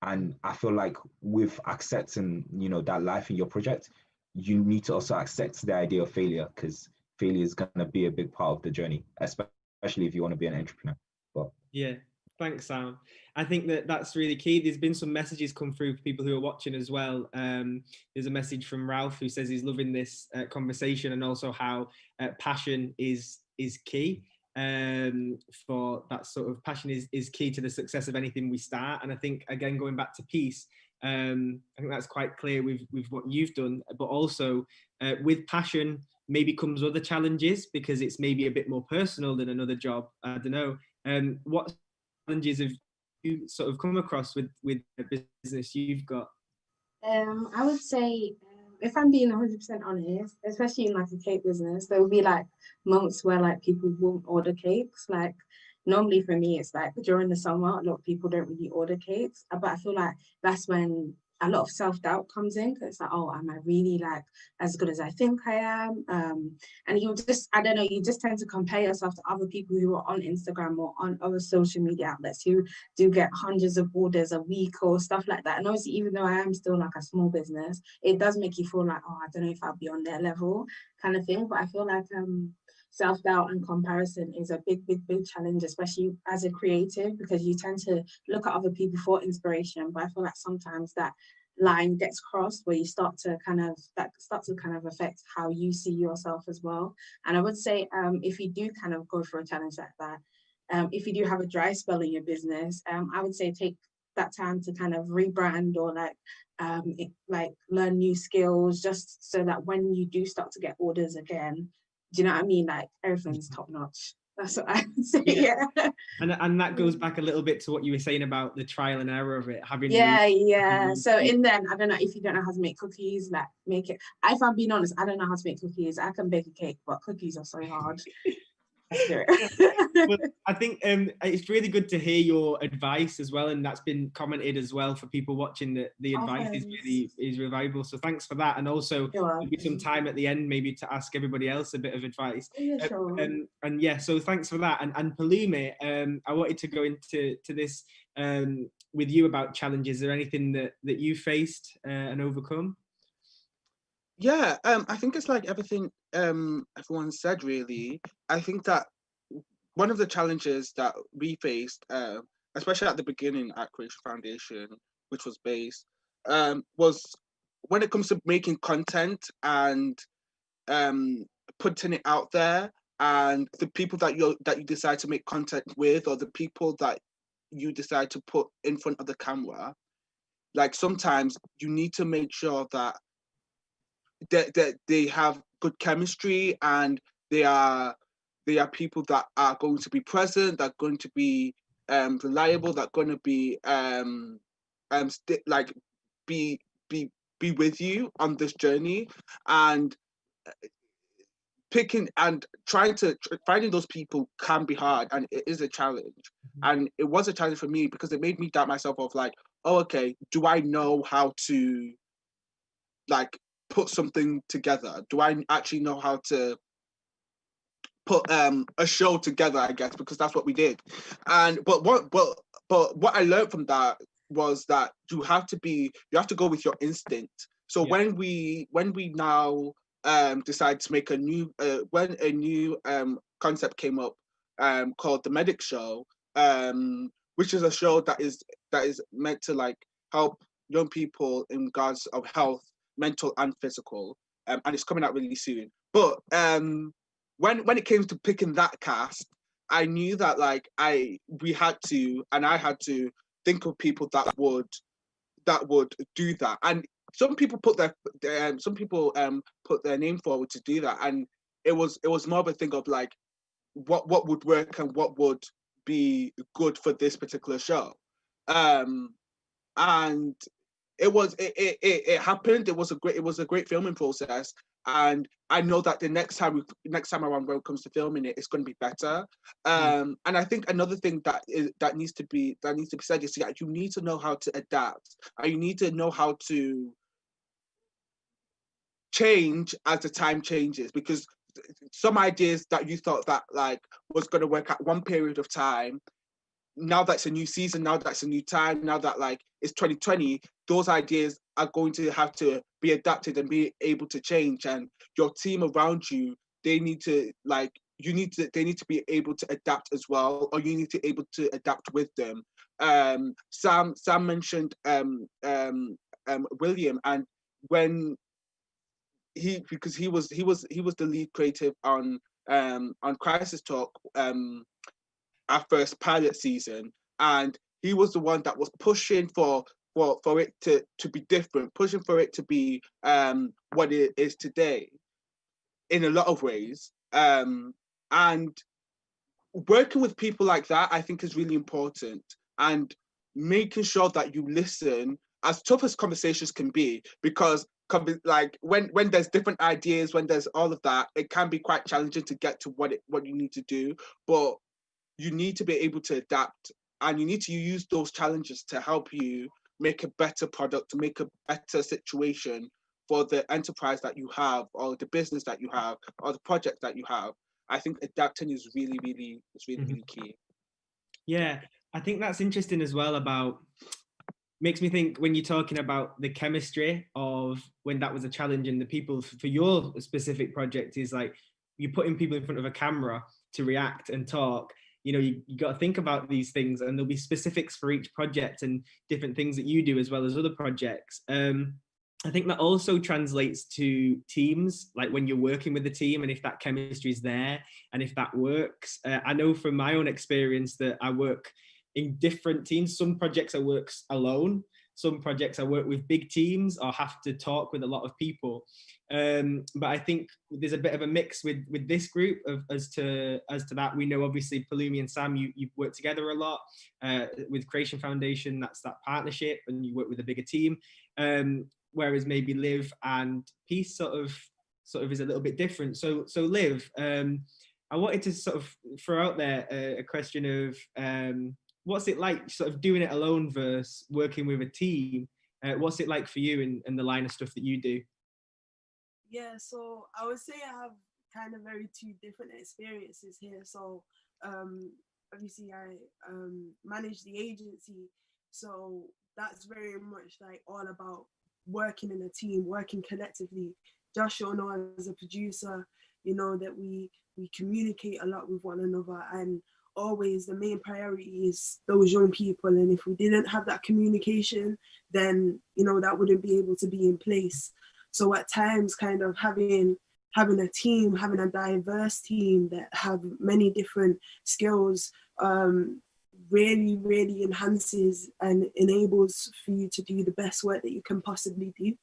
[SPEAKER 3] And I feel like with accepting, that life in your project, you need to also accept the idea of failure, because failure is going to be a big part of the journey, especially if you want to be an entrepreneur. But
[SPEAKER 1] yeah, thanks, Sam. I think that's really key. There's been some messages come through for people who are watching as well. There's a message from Ralph who says he's loving this conversation, and also how passion is key. For that sort of passion is key to the success of anything we start. And I think, again, going back to peace, I think that's quite clear with what you've done, but also with passion maybe comes other challenges, because it's maybe a bit more personal than another job. I don't know. What challenges have you sort of come across with the business you've got?
[SPEAKER 5] I would say, if I'm being 100% honest, especially in like a cake business, there will be like months where like people won't order cakes. Like normally for me, it's like during the summer, a lot of people don't really order cakes. But I feel like that's when a lot of self-doubt comes in, because it's like, oh, am I really like as good as I think I am? And you just, I don't know, you just tend to compare yourself to other people who are on Instagram or on other social media outlets who do get hundreds of orders a week or stuff like that. And obviously, even though I am still like a small business, it does make you feel like, oh, I don't know if I'll be on their level kind of thing. But I feel like self-doubt and comparison is a big challenge, especially as a creative, because you tend to look at other people for inspiration. But I feel like sometimes that line gets crossed where you start to kind of affect how you see yourself as well. And I would say, if you do kind of go for a challenge like that, if you do have a dry spell in your business, I would say take that time to kind of rebrand, or like learn new skills, just so that when you do start to get orders again, do you know what I mean? Like everything's top notch. That's what I would say. Yeah.
[SPEAKER 1] And that goes back a little bit to what you were saying about the trial and error of it, having
[SPEAKER 5] So in then, I don't know, if you don't know how to make cookies, like make it. If I'm being honest, I don't know how to make cookies. I can bake a cake, but cookies are so hard.
[SPEAKER 1] Well, I think it's really good to hear your advice as well, and that's been commented as well for people watching. That the advice is really valuable, so thanks for that. And also maybe some time at the end maybe to ask everybody else a bit of advice. And yeah, so thanks for that. And Pelumi, I wanted to go into this with you about challenges. Is there anything that you faced and overcome?
[SPEAKER 2] Yeah, I think it's like everything everyone said, really. I think that one of the challenges that we faced, especially at the beginning at Creation Foundation, which was based, was when it comes to making content and putting it out there. and the people that you decide to make content with, or the people that you decide to put in front of the camera, like sometimes you need to make sure that they have good chemistry, and they are people that are going to be present, that are going to be reliable, that are going to be be with you on this journey. And finding those people can be hard, and it is a challenge. And it was a challenge for me because it made me doubt myself of like, oh, okay, do I know how to like put something together? Do I actually know how to put a show together, I guess, because that's what we did. And but what I learned from that was that you have to go with your instinct. So when we now decide to make a new when a new concept came up called The Medic Show, which is a show that is meant to like help young people in regards of health, mental and physical, and it's coming out really soon. But when it came to picking that cast, I knew that like I had to think of people that would do that. And some people put their name forward to do that, and it was more of a thing of like what would work and what would be good for this particular show. And it happened. It was a great filming process, and I know that the next time around when it comes to filming it, it's going to be better. And I think another thing that needs to be said is that you need to know how to adapt, and you need to know how to change as the time changes, because some ideas that you thought that like was going to work at one period of time, now that's a new season, now that's a new time, now that like it's 2020, those ideas are going to have to be adapted and be able to change. And your team around you, they need to be able to adapt as well, or you need to be able to adapt with them. Sam mentioned William, and when because he was the lead creative on Crisis Talk, our first pilot season, and he was the one that was pushing for it to be different, pushing for it to be what it is today in a lot of ways. And working with people like that, I think, is really important, and making sure that you listen, as tough as conversations can be, because like when there's different ideas, when there's all of that, it can be quite challenging to get to what you need to do. But you need to be able to adapt, and you need to use those challenges to help you make a better product, to make a better situation for the enterprise that you have, or the business that you have, or the project that you have. I think adapting is really key.
[SPEAKER 1] Yeah, I think that's interesting as well. Makes me think when you're talking about the chemistry of when that was a challenge, and the people for your specific project is like you're putting people in front of a camera to react and talk. You know, you got to think about these things, and there'll be specifics for each project and different things that you do as well as other projects. I think that also translates to teams, like when you're working with the team, and if that chemistry is there and if that works. I know from my own experience that I work in different teams. Some projects I work alone, some projects I work with big teams or have to talk with a lot of people. But I think there's a bit of a mix with this group as to that. We know obviously Pelumi and Sam, you've worked together a lot with Creation Foundation. That's that partnership, and you work with a bigger team. Whereas maybe Liv and Peace sort of is a little bit different. So Liv, I wanted to sort of throw out there a question of what's it like sort of doing it alone versus working with a team? What's it like for you and the line of stuff that you do?
[SPEAKER 4] Yeah, so I would say I have kind of very two different experiences here. So obviously I manage the agency, so that's very much like all about working in a team, working collectively. Josh, you know, as a producer, you know that we communicate a lot with one another, and always the main priority is those young people. And if we didn't have that communication, then, you know, that wouldn't be able to be in place. So at times kind of having having a team, having a diverse team that have many different skills, really, really enhances and enables for you to do the best work that you can possibly do.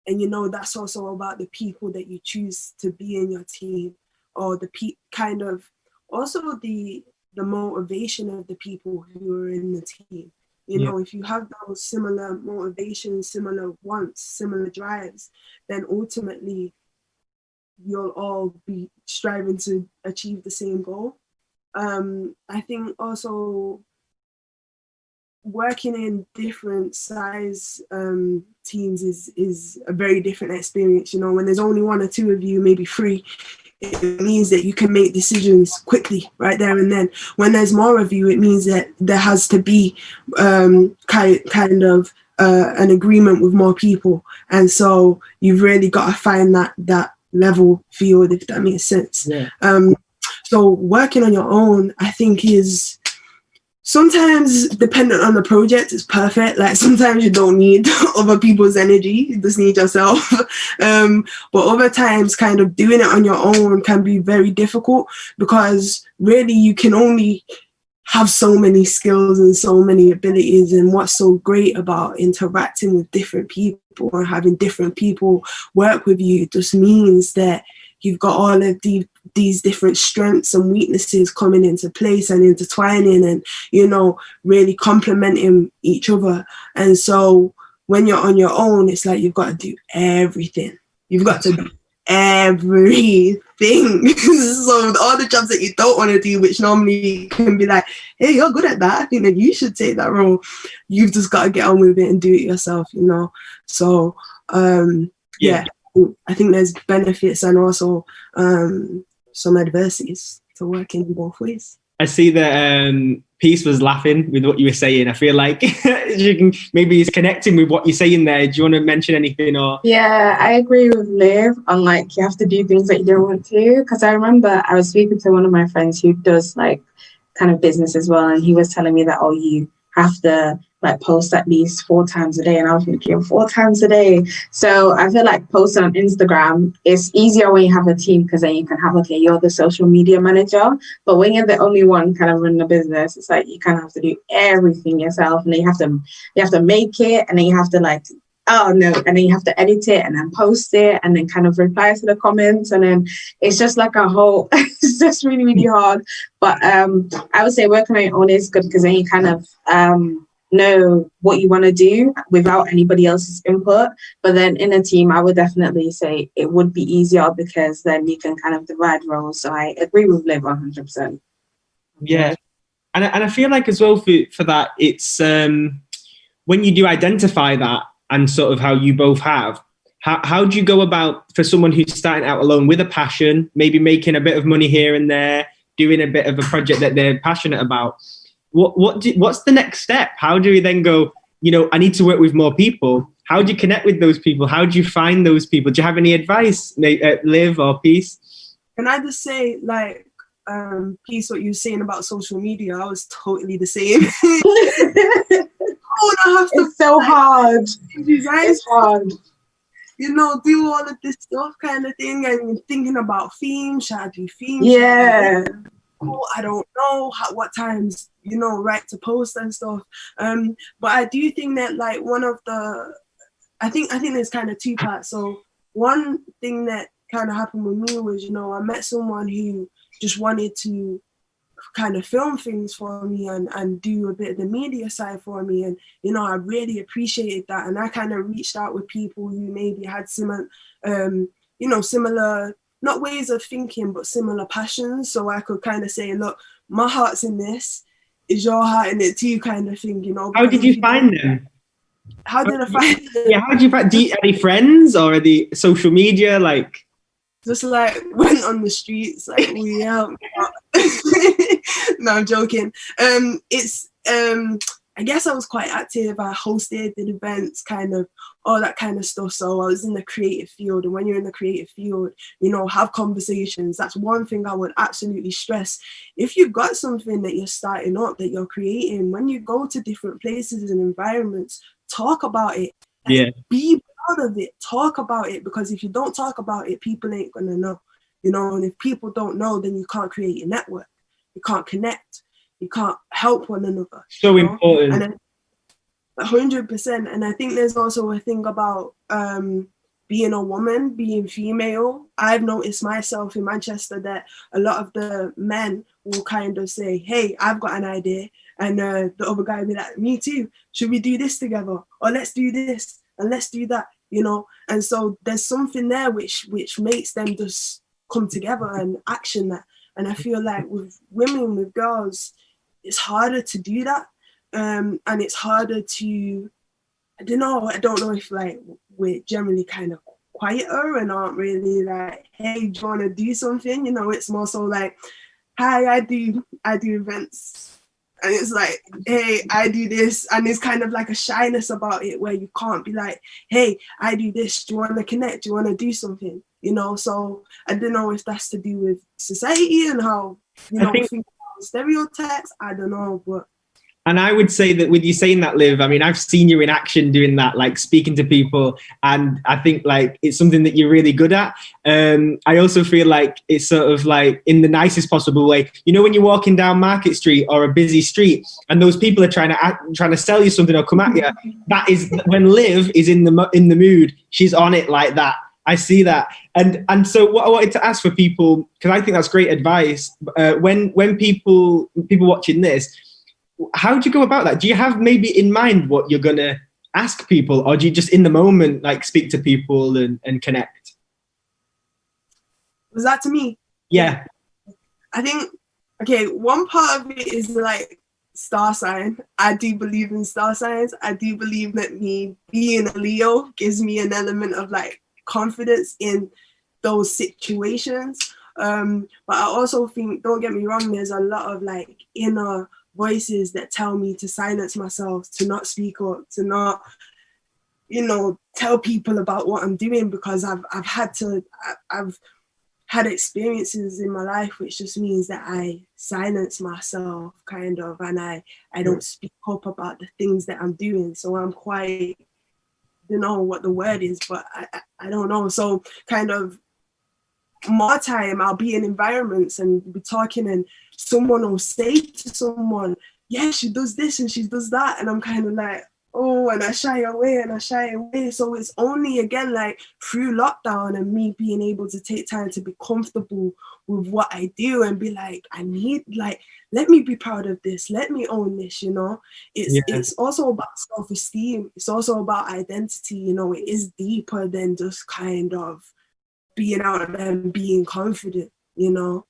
[SPEAKER 4] And you know, that's also about the people that you choose to be in your team, or the kind of also the motivation of the people who are in the team. You know, if you have those similar motivations, similar wants, similar drives, then ultimately you'll all be striving to achieve the same goal. I think also working in different size teams is a very different experience. You know, when there's only one or two of you, maybe three, it means that you can make decisions quickly right there and then. When there's more of you, it means that there has to be kind of an agreement with more people, and so you've really got to find that level field, if that makes sense. So working on your own, I think, is sometimes dependent on the project, it's perfect. Like sometimes you don't need other people's energy, you just need yourself. But other times kind of doing it on your own can be very difficult, because really you can only have so many skills and so many abilities. And what's so great about interacting with different people or having different people work with you just means that you've got all of these different strengths and weaknesses coming into place and intertwining and, you know, really complementing each other. And so when you're on your own, it's like you've got to do everything. You've got to do everything. So all the jobs that you don't want to do, which normally can be like, hey, you're good at that, I think that you should take that role. You've just got to get on with it and do it yourself, you know. So yeah, I think there's benefits and also some adversities to working in both ways.
[SPEAKER 1] I see that Peace was laughing with what you were saying. I feel like maybe he's connecting with what you're saying there. Do you want to mention anything? Or
[SPEAKER 5] yeah, I agree with Liv on like you have to do things that you don't want to. Because I remember I was speaking to one of my friends who does like kind of business as well, and he was telling me that, oh, you have to like post at least 4 times a day, and I was thinking 4 times a day. So I feel like posting on Instagram is easier when you have a team, because then you can have, okay, you're the social media manager, but when you're the only one kind of running the business, it's like you kind of have to do everything yourself, and then you have to make it, and then you have to like, oh no, and then you have to edit it and then post it and then kind of reply to the comments, and then it's just like a whole it's just really, really hard. But I would say working on your own is good, because then you kind of know what you want to do without anybody else's input. But then in a team, I would definitely say it would be easier, because then you can kind of divide roles. So I agree with Liv 100%.
[SPEAKER 1] Yeah, and I feel like as well for that, it's when you do identify that, and sort of how you both have, how do you go about, for someone who's starting out alone with a passion, maybe making a bit of money here and there, doing a bit of a project that they're passionate about, what's the next step? How do we then go, you know, I need to work with more people? How do you connect with those people? How do you find those people? Do you have any advice, Liv or Peace?
[SPEAKER 4] Can I just say, like, Peace, what you were saying about social media, I was totally the same.
[SPEAKER 5] It's so hard. It's hard.
[SPEAKER 4] You know, do all of this stuff kind of thing, and you're thinking about themes. Should I do themes?
[SPEAKER 5] Yeah.
[SPEAKER 4] I don't know what times, you know, right to post and stuff. But I do think that, like, one of the, I think there's kind of 2 parts. So one thing that kind of happened with me was, you know, I met someone who just wanted to kind of film things for me and do a bit of the media side for me, and you know, I really appreciated that. And I kind of reached out with people who maybe had similar you know, similar, not ways of thinking, but similar passions, so I could kind of say, look, my heart's in this, is your heart in it too, kind of thing, you know.
[SPEAKER 1] How did you find them?
[SPEAKER 4] How did I find them?
[SPEAKER 1] Yeah, how did you find, are they friends, or are they social media, like?
[SPEAKER 4] Just like went on the streets, like, we out. No, I'm joking. It's I guess I was quite active. I hosted, did events, kind of all that kind of stuff. So I was in the creative field, and when you're in the creative field, you know, have conversations. That's one thing I would absolutely stress. If you've got something that you're starting up, that you're creating, when you go to different places and environments, talk about it.
[SPEAKER 1] Yeah.
[SPEAKER 4] Be proud of it. Talk about it, because if you don't talk about it, people ain't gonna know, you know. And if people don't know, then you can't create a network. You can't connect. You can't help one another.
[SPEAKER 1] So important.
[SPEAKER 4] And 100%. And I think there's also a thing about being a woman, being female. I've noticed myself in Manchester that a lot of the men will kind of say, hey, I've got an idea. And the other guy will be like, me too. Should we do this together? Or let's do this and let's do that, you know? And so there's something there which makes them just come together and action that. And I feel like with women, with girls, it's harder to do that. And it's harder to, I don't know if like we're generally kind of quieter and aren't really like, hey, do you want to do something? You know, it's more so like, hi, I do events. And it's like, hey, I do this. And there's kind of like a shyness about it where you can't be like, hey, I do this. Do you want to connect? Do you want to do something? You know, so I don't know if that's to do with society and how, you know, stereotypes. I don't know, but.
[SPEAKER 1] And I would say that with you saying that, Liv, I mean, I've seen you in action doing that, like speaking to people. And I think like it's something that you're really good at. I also feel like it's sort of like in the nicest possible way. You know, when you're walking down Market Street or a busy street and those people are trying to sell you something or come at you, that is when Liv is in the mood, she's on it like that. I see that. And so what I wanted to ask for people, because I think that's great advice, when people watching this, how do you go about that? Do you have maybe in mind what you're going to ask people, or do you just in the moment like speak to people and connect?
[SPEAKER 4] Was that to me?
[SPEAKER 1] Yeah.
[SPEAKER 4] I think, okay, one part of it is like star sign. I do believe in star signs. I do believe that me being a Leo gives me an element of like confidence in those situations. But I also think, don't get me wrong, there's a lot of like inner voices that tell me to silence myself, to not speak up, to not, you know, tell people about what I'm doing, because I've had experiences in my life which just means that I silence myself kind of, and I don't speak up about the things that I'm doing. So I'm quite, I don't know what the word is, but I don't know. So kind of more time I'll be in environments and be talking, and someone will say to someone, yeah, she does this and she does that, and I'm kind of like, oh, and I shy away. So it's only again like through lockdown and me being able to take time to be comfortable with what I do and be like, let me be proud of this, let me own this, you know. It's also about self-esteem, it's also about identity, you know. It is deeper than just kind of being out there and being confident, you know.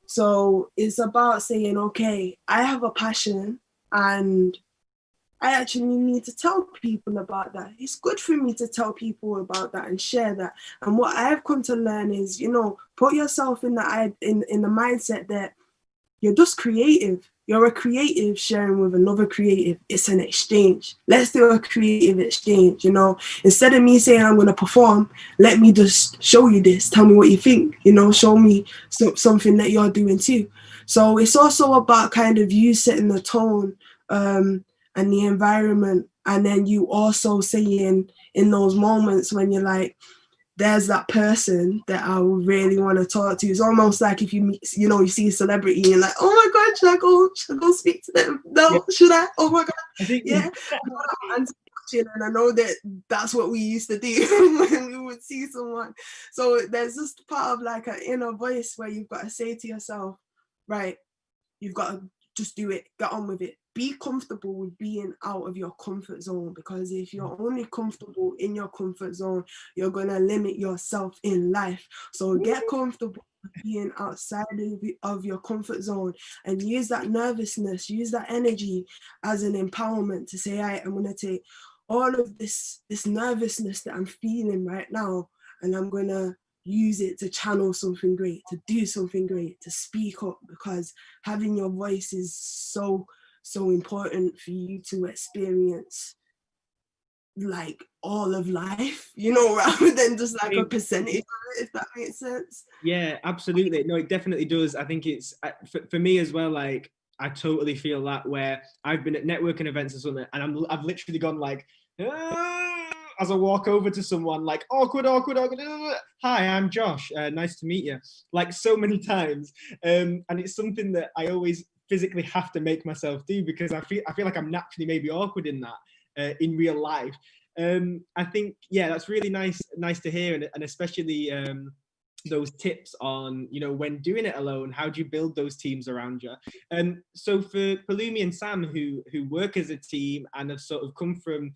[SPEAKER 4] So it's about saying, okay, I have a passion and I actually need to tell people about that. It's good for me to tell people about that and share that. And what I've come to learn is, you know, put yourself in the mindset that you're just creative. You're a creative sharing with another creative. It's an exchange. Let's do a creative exchange, you know. Instead of me saying I'm going to perform, let me just show you this. Tell me what you think, you know, show me something that you're doing too. So it's also about kind of you setting the tone and the environment. And then you also saying in those moments when you're like, there's that person that I really want to talk to. It's almost like if you meet, you know, you see a celebrity and you're like, oh my God, should I go speak to them? No, should I? Oh my God. I think, yeah. And I know that that's what we used to do when we would see someone. So there's just part of like an inner voice where you've got to say to yourself, right, you've got to just do it, get on with it. Be comfortable with being out of your comfort zone, because if you're only comfortable in your comfort zone, you're going to limit yourself in life. So get comfortable with being outside of your comfort zone and use that nervousness, use that energy as an empowerment to say, I'm going to take all of this nervousness that I'm feeling right now, and I'm going to use it to channel something great, to do something great, to speak up, because having your voice is so important for you to experience like all of life, you know, rather than just like a percentage, if that makes sense.
[SPEAKER 1] Yeah, absolutely. No, it definitely does. I think it's for me as well, like I totally feel that, where I've been at networking events or something and I've literally gone like, as I walk over to someone, like awkward. Hi, I'm Josh. Nice to meet you. Like so many times, and it's something that I always physically have to make myself do because I feel like I'm naturally maybe awkward in that in real life. I think that's really nice to hear, and especially those tips on, you know, when doing it alone, how do you build those teams around you? So for Pelumi and Sam, who work as a team and have sort of come from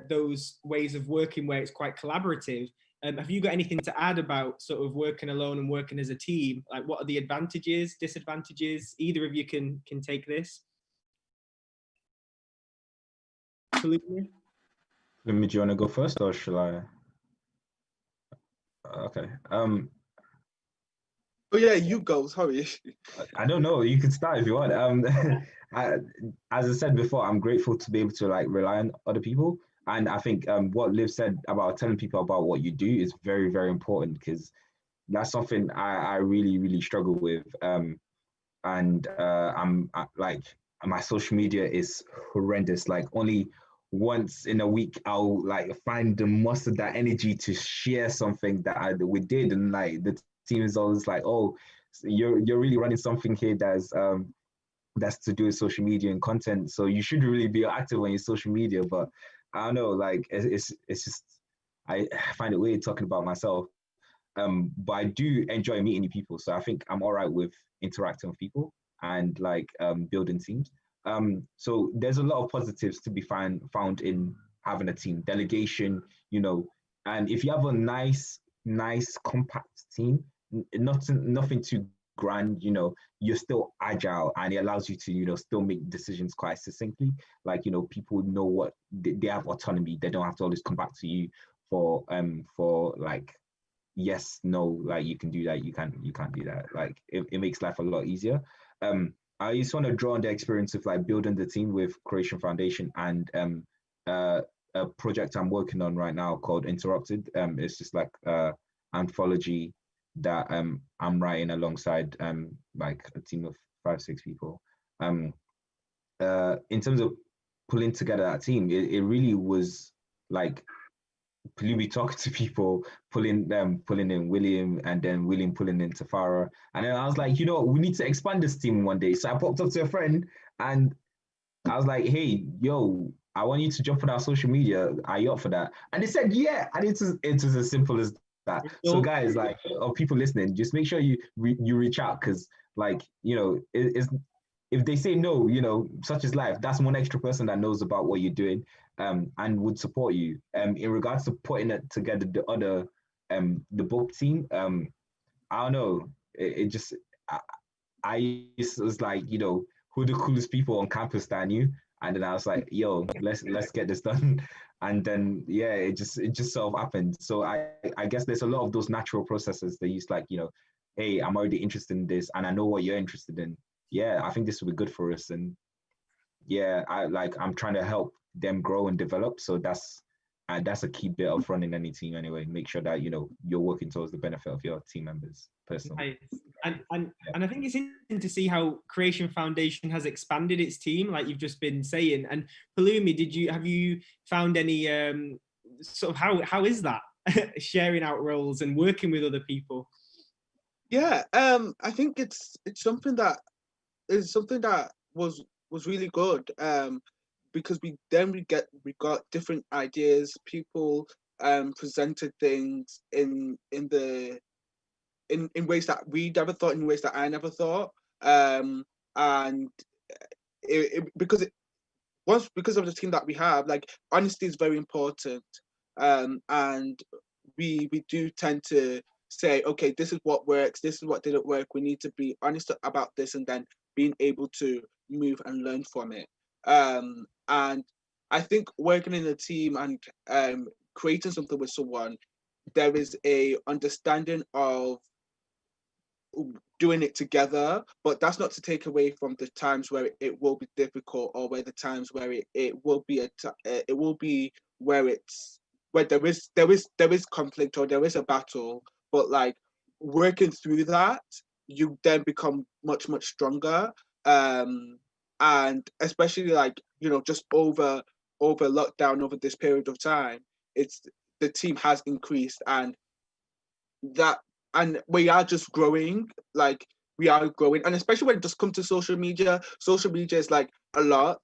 [SPEAKER 1] those ways of working where it's quite collaborative, have you got anything to add about sort of working alone and working as a team? Like, what are the advantages, disadvantages? Either of you can take this. Pelumi?
[SPEAKER 3] Pelumi, do you want to go first, or shall I? Okay.
[SPEAKER 2] Oh yeah, you go. Sorry.
[SPEAKER 3] I don't know. You can start if you want. As I said before, I'm grateful to be able to like rely on other people, and I think what Liv said about telling people about what you do is very, very important, because that's something I really, really struggle with. Like, my social media is horrendous. Like, only once in a week I'll like find the muster that energy to share something that we did, and like the team is always like, oh, so you're really running something here that's to do with social media and content, so you should really be active on your social media. But I don't know, like it's just, I find it weird talking about myself. But I do enjoy meeting new people, so I think I'm all right with interacting with people and like building teams. So there's a lot of positives to be found in having a team, delegation, you know, and if you have a nice compact team, nothing too grand, you know, you're still agile, and it allows you to, you know, still make decisions quite succinctly. Like, you know, people know what they have autonomy. They don't have to always come back to you for like yes, no, like you can do that, you can't do that. Like it makes life a lot easier. I just want to draw on the experience of like building the team with Croatian Foundation and a project I'm working on right now called Interrupted. It's just like anthology that I'm writing alongside like a team of 5-6 people. In terms of pulling together that team, it really was like Pelumi talking to people, pulling in William, and then William pulling in Tafara. And then I was like, you know, we need to expand this team one day. So I popped up to a friend and I was like, hey, yo, I want you to jump on our social media. Are you up for that? And they said, yeah. And it was as simple as that. So guys, like, or people listening, just make sure you reach out, because like, you know, if they say no, you know, such is life. That's one extra person that knows about what you're doing, and would support you. In regards to putting it together, the other, the book team, I don't know. It just, I was like, you know, who are the coolest people on campus that I knew, and then I was like, yo, let's get this done. And then yeah, it just sort of happened. So I guess there's a lot of those natural processes that use, like, you know, hey, I'm already interested in this, and I know what you're interested in. Yeah, I think this will be good for us. And yeah, I'm trying to help them grow and develop. So that's a key bit of running any team anyway. Make sure that, you know, you're working towards the benefit of your team members personally.
[SPEAKER 1] Nice. And I think it's interesting to see how Creation Foundation has expanded its team, like you've just been saying. And Pelumi, have you found any sort of how is that sharing out roles and working with other people?
[SPEAKER 2] Yeah, I think it's something that was really good, because we got different ideas. People presented things in ways that we never thought, in ways that I never thought, and because of the team that we have, like, honesty is very important, and we do tend to say, okay, this is what works, this is what didn't work. We need to be honest about this, and then being able to move and learn from it. And I think working in a team and creating something with someone, there is a understanding of doing it together, but that's not to take away from the times where it will be difficult, or where the times where it will be where there is conflict, or there is a battle. But like, working through that, you then become much stronger, and especially, like, you know, just over lockdown, over this period of time, the team has increased, and we are just growing. Like, we are growing, and especially when it just comes to social media is like a lot.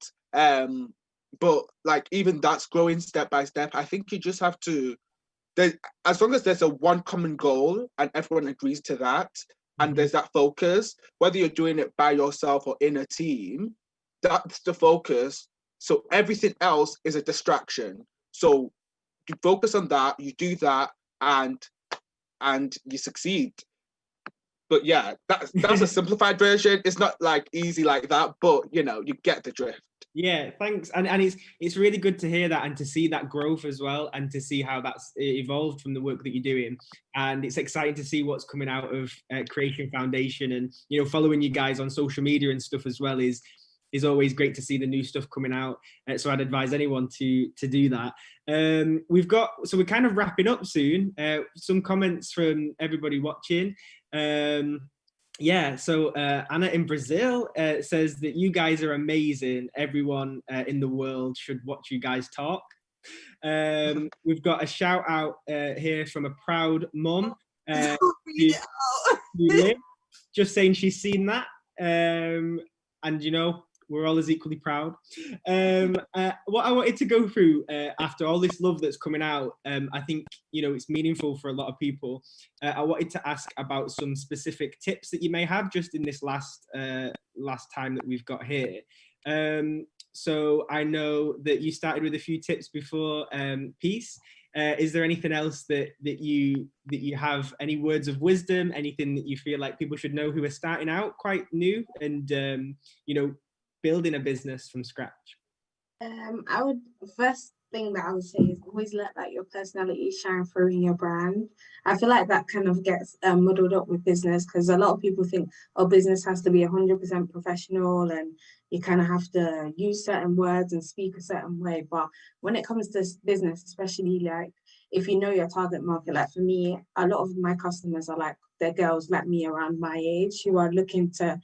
[SPEAKER 2] But like, even that's growing step by step. I think you just have to, as long as there's a one common goal and everyone agrees to that, and there's that focus, whether you're doing it by yourself or in a team, that's the focus. So everything else is a distraction. So you focus on that, you do that, and you succeed. But yeah, that's a simplified version. It's not like easy like that, but you get the drift.
[SPEAKER 1] Yeah, thanks. And it's really good to hear that and to see that growth as well, and to see how that's evolved from the work that you're doing. And it's exciting to see what's coming out of Creation Foundation, and following you guys on social media and stuff as well is always great to see the new stuff coming out. So I'd advise anyone to do that. We're kind of wrapping up soon. Some comments from everybody watching. So Anna in Brazil says that you guys are amazing. Everyone in the world should watch you guys talk. We've got a shout out here from a proud mum. Just saying she's seen that. And we're all as equally proud. What I wanted to go through after all this love that's coming out, I think it's meaningful for a lot of people. I wanted to ask about some specific tips that you may have just in this last time that we've got here. So I know that you started with a few tips before peace. Is there anything else that you have, any words of wisdom, anything that you feel like people should know who are starting out quite new and building a business from scratch?
[SPEAKER 5] First thing that I would say is always let your personality shine through in your brand. I feel like that kind of gets muddled up with business, because a lot of people think, business has to be 100% professional and you kind of have to use certain words and speak a certain way. But when it comes to business, especially like if you know your target market, like for me, a lot of my customers are like, they're girls like me around my age who are looking to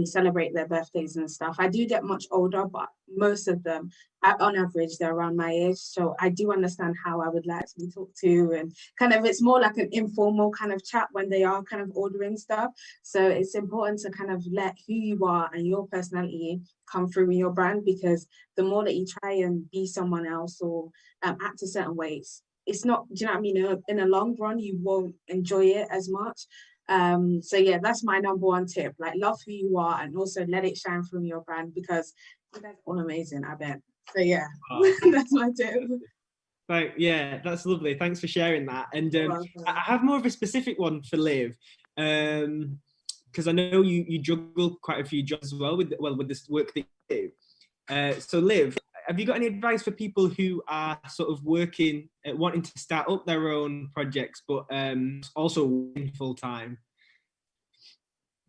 [SPEAKER 5] celebrate their birthdays and stuff. I do get much older, but most of them, on average, they're around my age. So I do understand how I would like to be talked to, and kind of it's more like an informal kind of chat when they are kind of ordering stuff. So it's important to kind of let who you are and your personality come through in your brand, because the more that you try and be someone else or act a certain ways, it's not, do you know what I mean? In the long run, you won't enjoy it as much. So yeah, that's my number one tip. Like, love who you are and also let it shine from your brand, because you guys are all amazing, I bet. So yeah, that's my tip.
[SPEAKER 1] Right, yeah, that's lovely. Thanks for sharing that. And I have more of a specific one for Liv, because I know you juggle quite a few jobs as well with this work that you do. So Liv, have you got any advice for people who are sort of wanting to start up their own projects, but also working full time?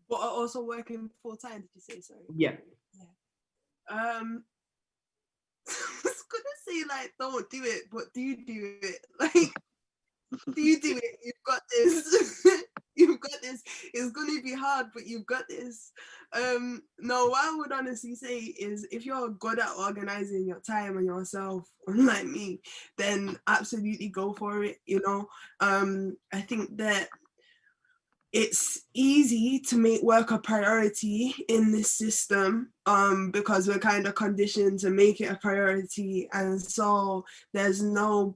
[SPEAKER 4] But are also working full time, did you say? Sorry.
[SPEAKER 1] Yeah.
[SPEAKER 4] I was gonna say, like, don't do it, but do it. Like, do it. You've got this. You've got this. It's gonna be hard, but you've got this. No, what I would honestly say is, if you're good at organizing your time and yourself, unlike me, then absolutely go for it. I think that it's easy to make work a priority in this system, because we're kind of conditioned to make it a priority, and so there's no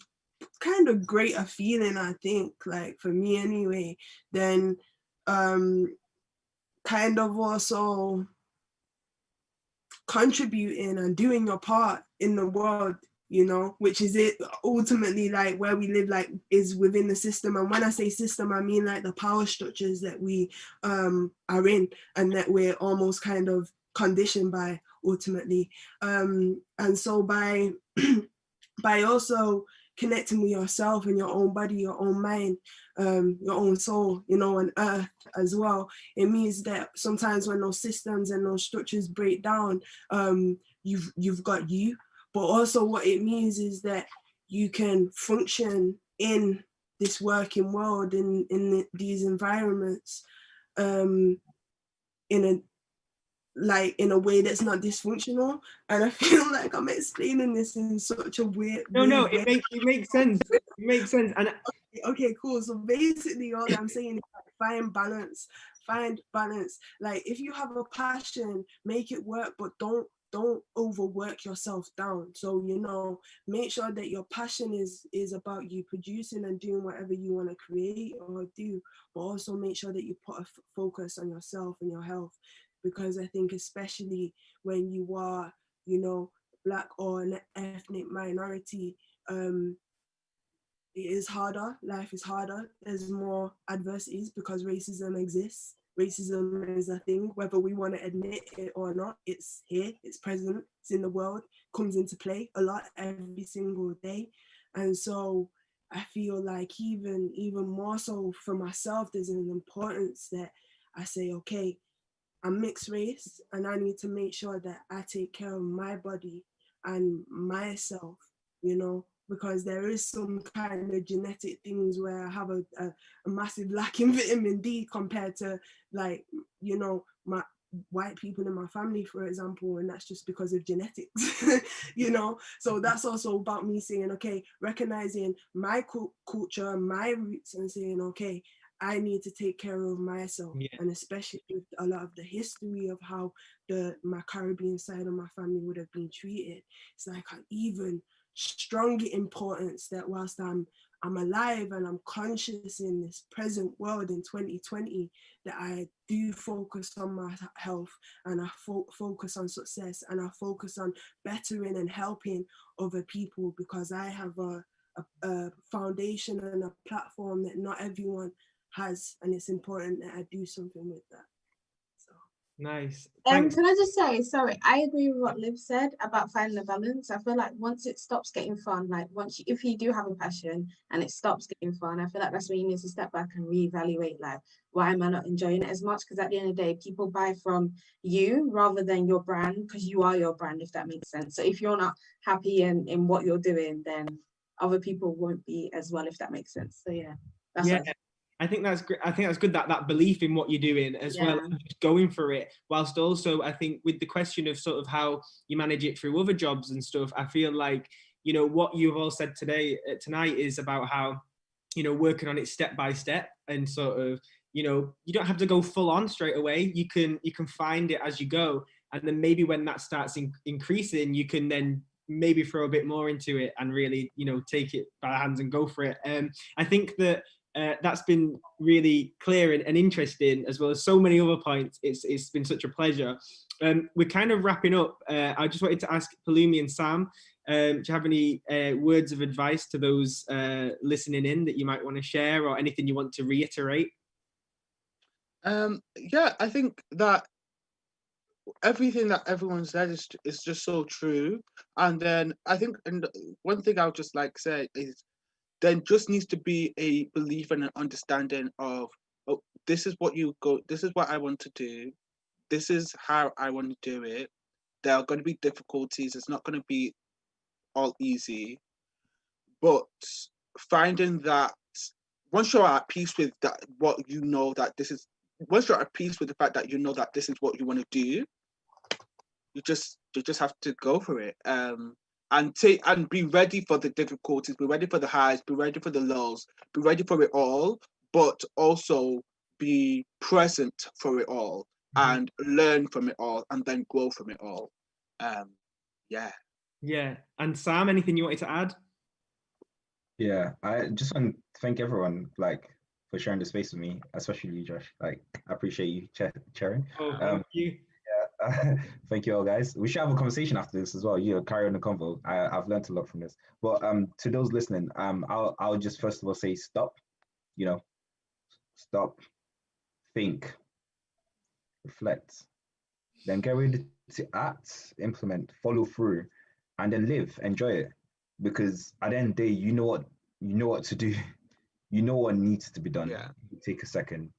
[SPEAKER 4] kind of greater feeling, I think, like for me anyway, than kind of also contributing and doing your part in the world, which is it ultimately, like where we live, like is within the system. And when I say system, I mean like the power structures that we are in and that we're almost kind of conditioned by ultimately. And so by also connecting with yourself and your own body, your own mind, your own soul, and earth as well, it means that sometimes when those systems and those structures break down, you've got you. But also what it means is that you can function in this working world, in these environments, in a like in a way that's not dysfunctional. And I feel like I'm explaining this in such a weird
[SPEAKER 1] No,
[SPEAKER 4] way.
[SPEAKER 1] it makes sense. It makes sense. And
[SPEAKER 4] Okay, cool. So basically all I'm saying is like, find balance. Like if you have a passion, make it work, but don't overwork yourself down. So, you know, make sure that your passion is about you producing and doing whatever you want to create or do, but also make sure that you put a focus on yourself and your health, because I think especially when you are, you know, Black or an ethnic minority, it is harder. Life is harder. There's more adversities because racism exists. Racism is a thing, whether we want to admit it or not. It's here, it's present, it's in the world, comes into play a lot every single day. And so I feel like even more so for myself, there's an importance that I say, okay, I'm mixed race and I need to make sure that I take care of my body and myself, you know, because there is some kind of genetic things where I have a massive lack in vitamin D compared to, like, you know, my white people in my family, for example, and that's just because of genetics, you know. So that's also about me saying, okay, recognizing my culture, my roots, and saying, okay, I need to take care of myself.
[SPEAKER 1] Yeah.
[SPEAKER 4] And especially with a lot of the history of how my Caribbean side of my family would have been treated, it's like an even stronger importance that whilst I'm alive and I'm conscious in this present world in 2020, that I do focus on my health and I focus on success and I focus on bettering and helping other people, because I have a foundation and a platform that not everyone has, and it's important that I do something with that. So
[SPEAKER 1] nice.
[SPEAKER 5] Can I just say, sorry, I agree with what Liv said about finding a balance. I feel like once it stops getting fun, like if you do have a passion and it stops getting fun, I feel like that's when you need to step back and reevaluate, like, why am I not enjoying it as much? Because at the end of the day, people buy from you rather than your brand, because you are your brand, if that makes sense. So if you're not happy in what you're doing, then other people won't be as well, if that makes sense. So yeah, that's
[SPEAKER 1] yeah. I think that's great. I think that's good, that belief in what you're doing as well, and just going for it. Whilst also, I think with the question of sort of how you manage it through other jobs and stuff, I feel like, you know, what you've all said tonight is about how, you know, working on it step by step, and sort of, you know, you don't have to go full on straight away. You can find it as you go, and then maybe when that starts increasing, you can then maybe throw a bit more into it and really, you know, take it by the hands and go for it. I think that. That's been really clear and interesting, as well as so many other points. It's been such a pleasure. We're kind of wrapping up. I just wanted to ask Pelumi and Sam, do you have any words of advice to those listening in that you might want to share, or anything you want to reiterate?
[SPEAKER 2] Yeah, I think that everything that everyone said is just so true. And then I think, and one thing I would just like to say is, then just needs to be a belief and an understanding of, oh, this is what I want to do. This is how I want to do it. There are going to be difficulties. It's not going to be all easy. But finding that once you're at peace with that, what you know that this is, once you're at peace with the fact that you know that this is what you want to do, you just have to go for it. And be ready for the difficulties, be ready for the highs, be ready for the lows, be ready for it all, but also be present for it all, and learn from it all, and then grow from it all.
[SPEAKER 1] Yeah. And Sam, anything you wanted to add?
[SPEAKER 3] Yeah, I just want to thank everyone, like, for sharing the space with me, especially you, Josh. Like, I appreciate you sharing.
[SPEAKER 1] Oh, thank you.
[SPEAKER 3] Thank you all, guys. We should have a conversation after this as well. You know, carry on the convo. I've learned a lot from this. But to those listening, I'll just first of all say stop. You know, stop, think, reflect, then get ready to act, implement, follow through, and then live, enjoy it. Because at the end of the day, you know what to do. You know what needs to be done.
[SPEAKER 2] Yeah.
[SPEAKER 3] Take a second.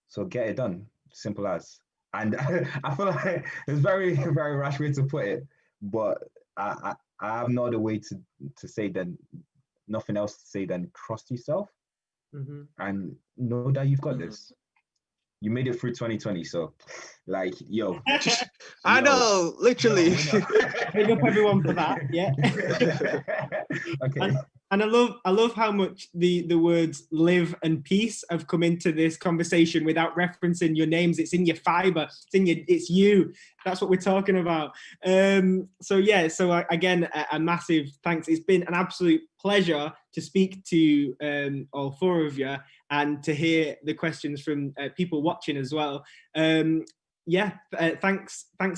[SPEAKER 3] So get it done. Simple as. And I feel like it's very, very rash way to put it, but I have no other way to say than, nothing else to say than trust yourself and know that you've got this. you made it through 2020. So, like, yo,
[SPEAKER 2] I know, literally.
[SPEAKER 1] Big up everyone for that. Yeah.
[SPEAKER 3] Okay.
[SPEAKER 1] And I love how much the words live and peace have come into this conversation without referencing your names. It's in your fiber. It's you. That's what we're talking about. So yeah. So again, a massive thanks. It's been an absolute pleasure to speak to all four of you and to hear the questions from people watching as well. Thanks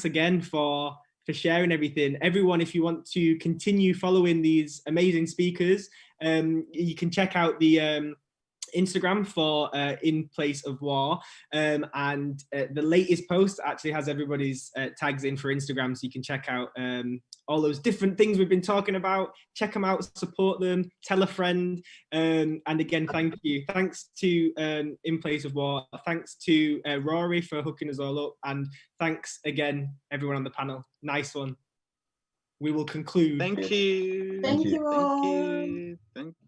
[SPEAKER 1] again for sharing everything. Everyone, if you want to continue following these amazing speakers, you can check out the Instagram for In Place of War, and the latest post actually has everybody's tags in for Instagram, so you can check out all those different things we've been talking about. Check them out, support them, tell a friend, and again, thank you. Thanks to In Place of War, thanks to Rory for hooking us all up, and thanks again everyone on the panel. Nice one. We will conclude.
[SPEAKER 2] Thank you.
[SPEAKER 5] Thank you all.
[SPEAKER 2] Thank you. Thank you.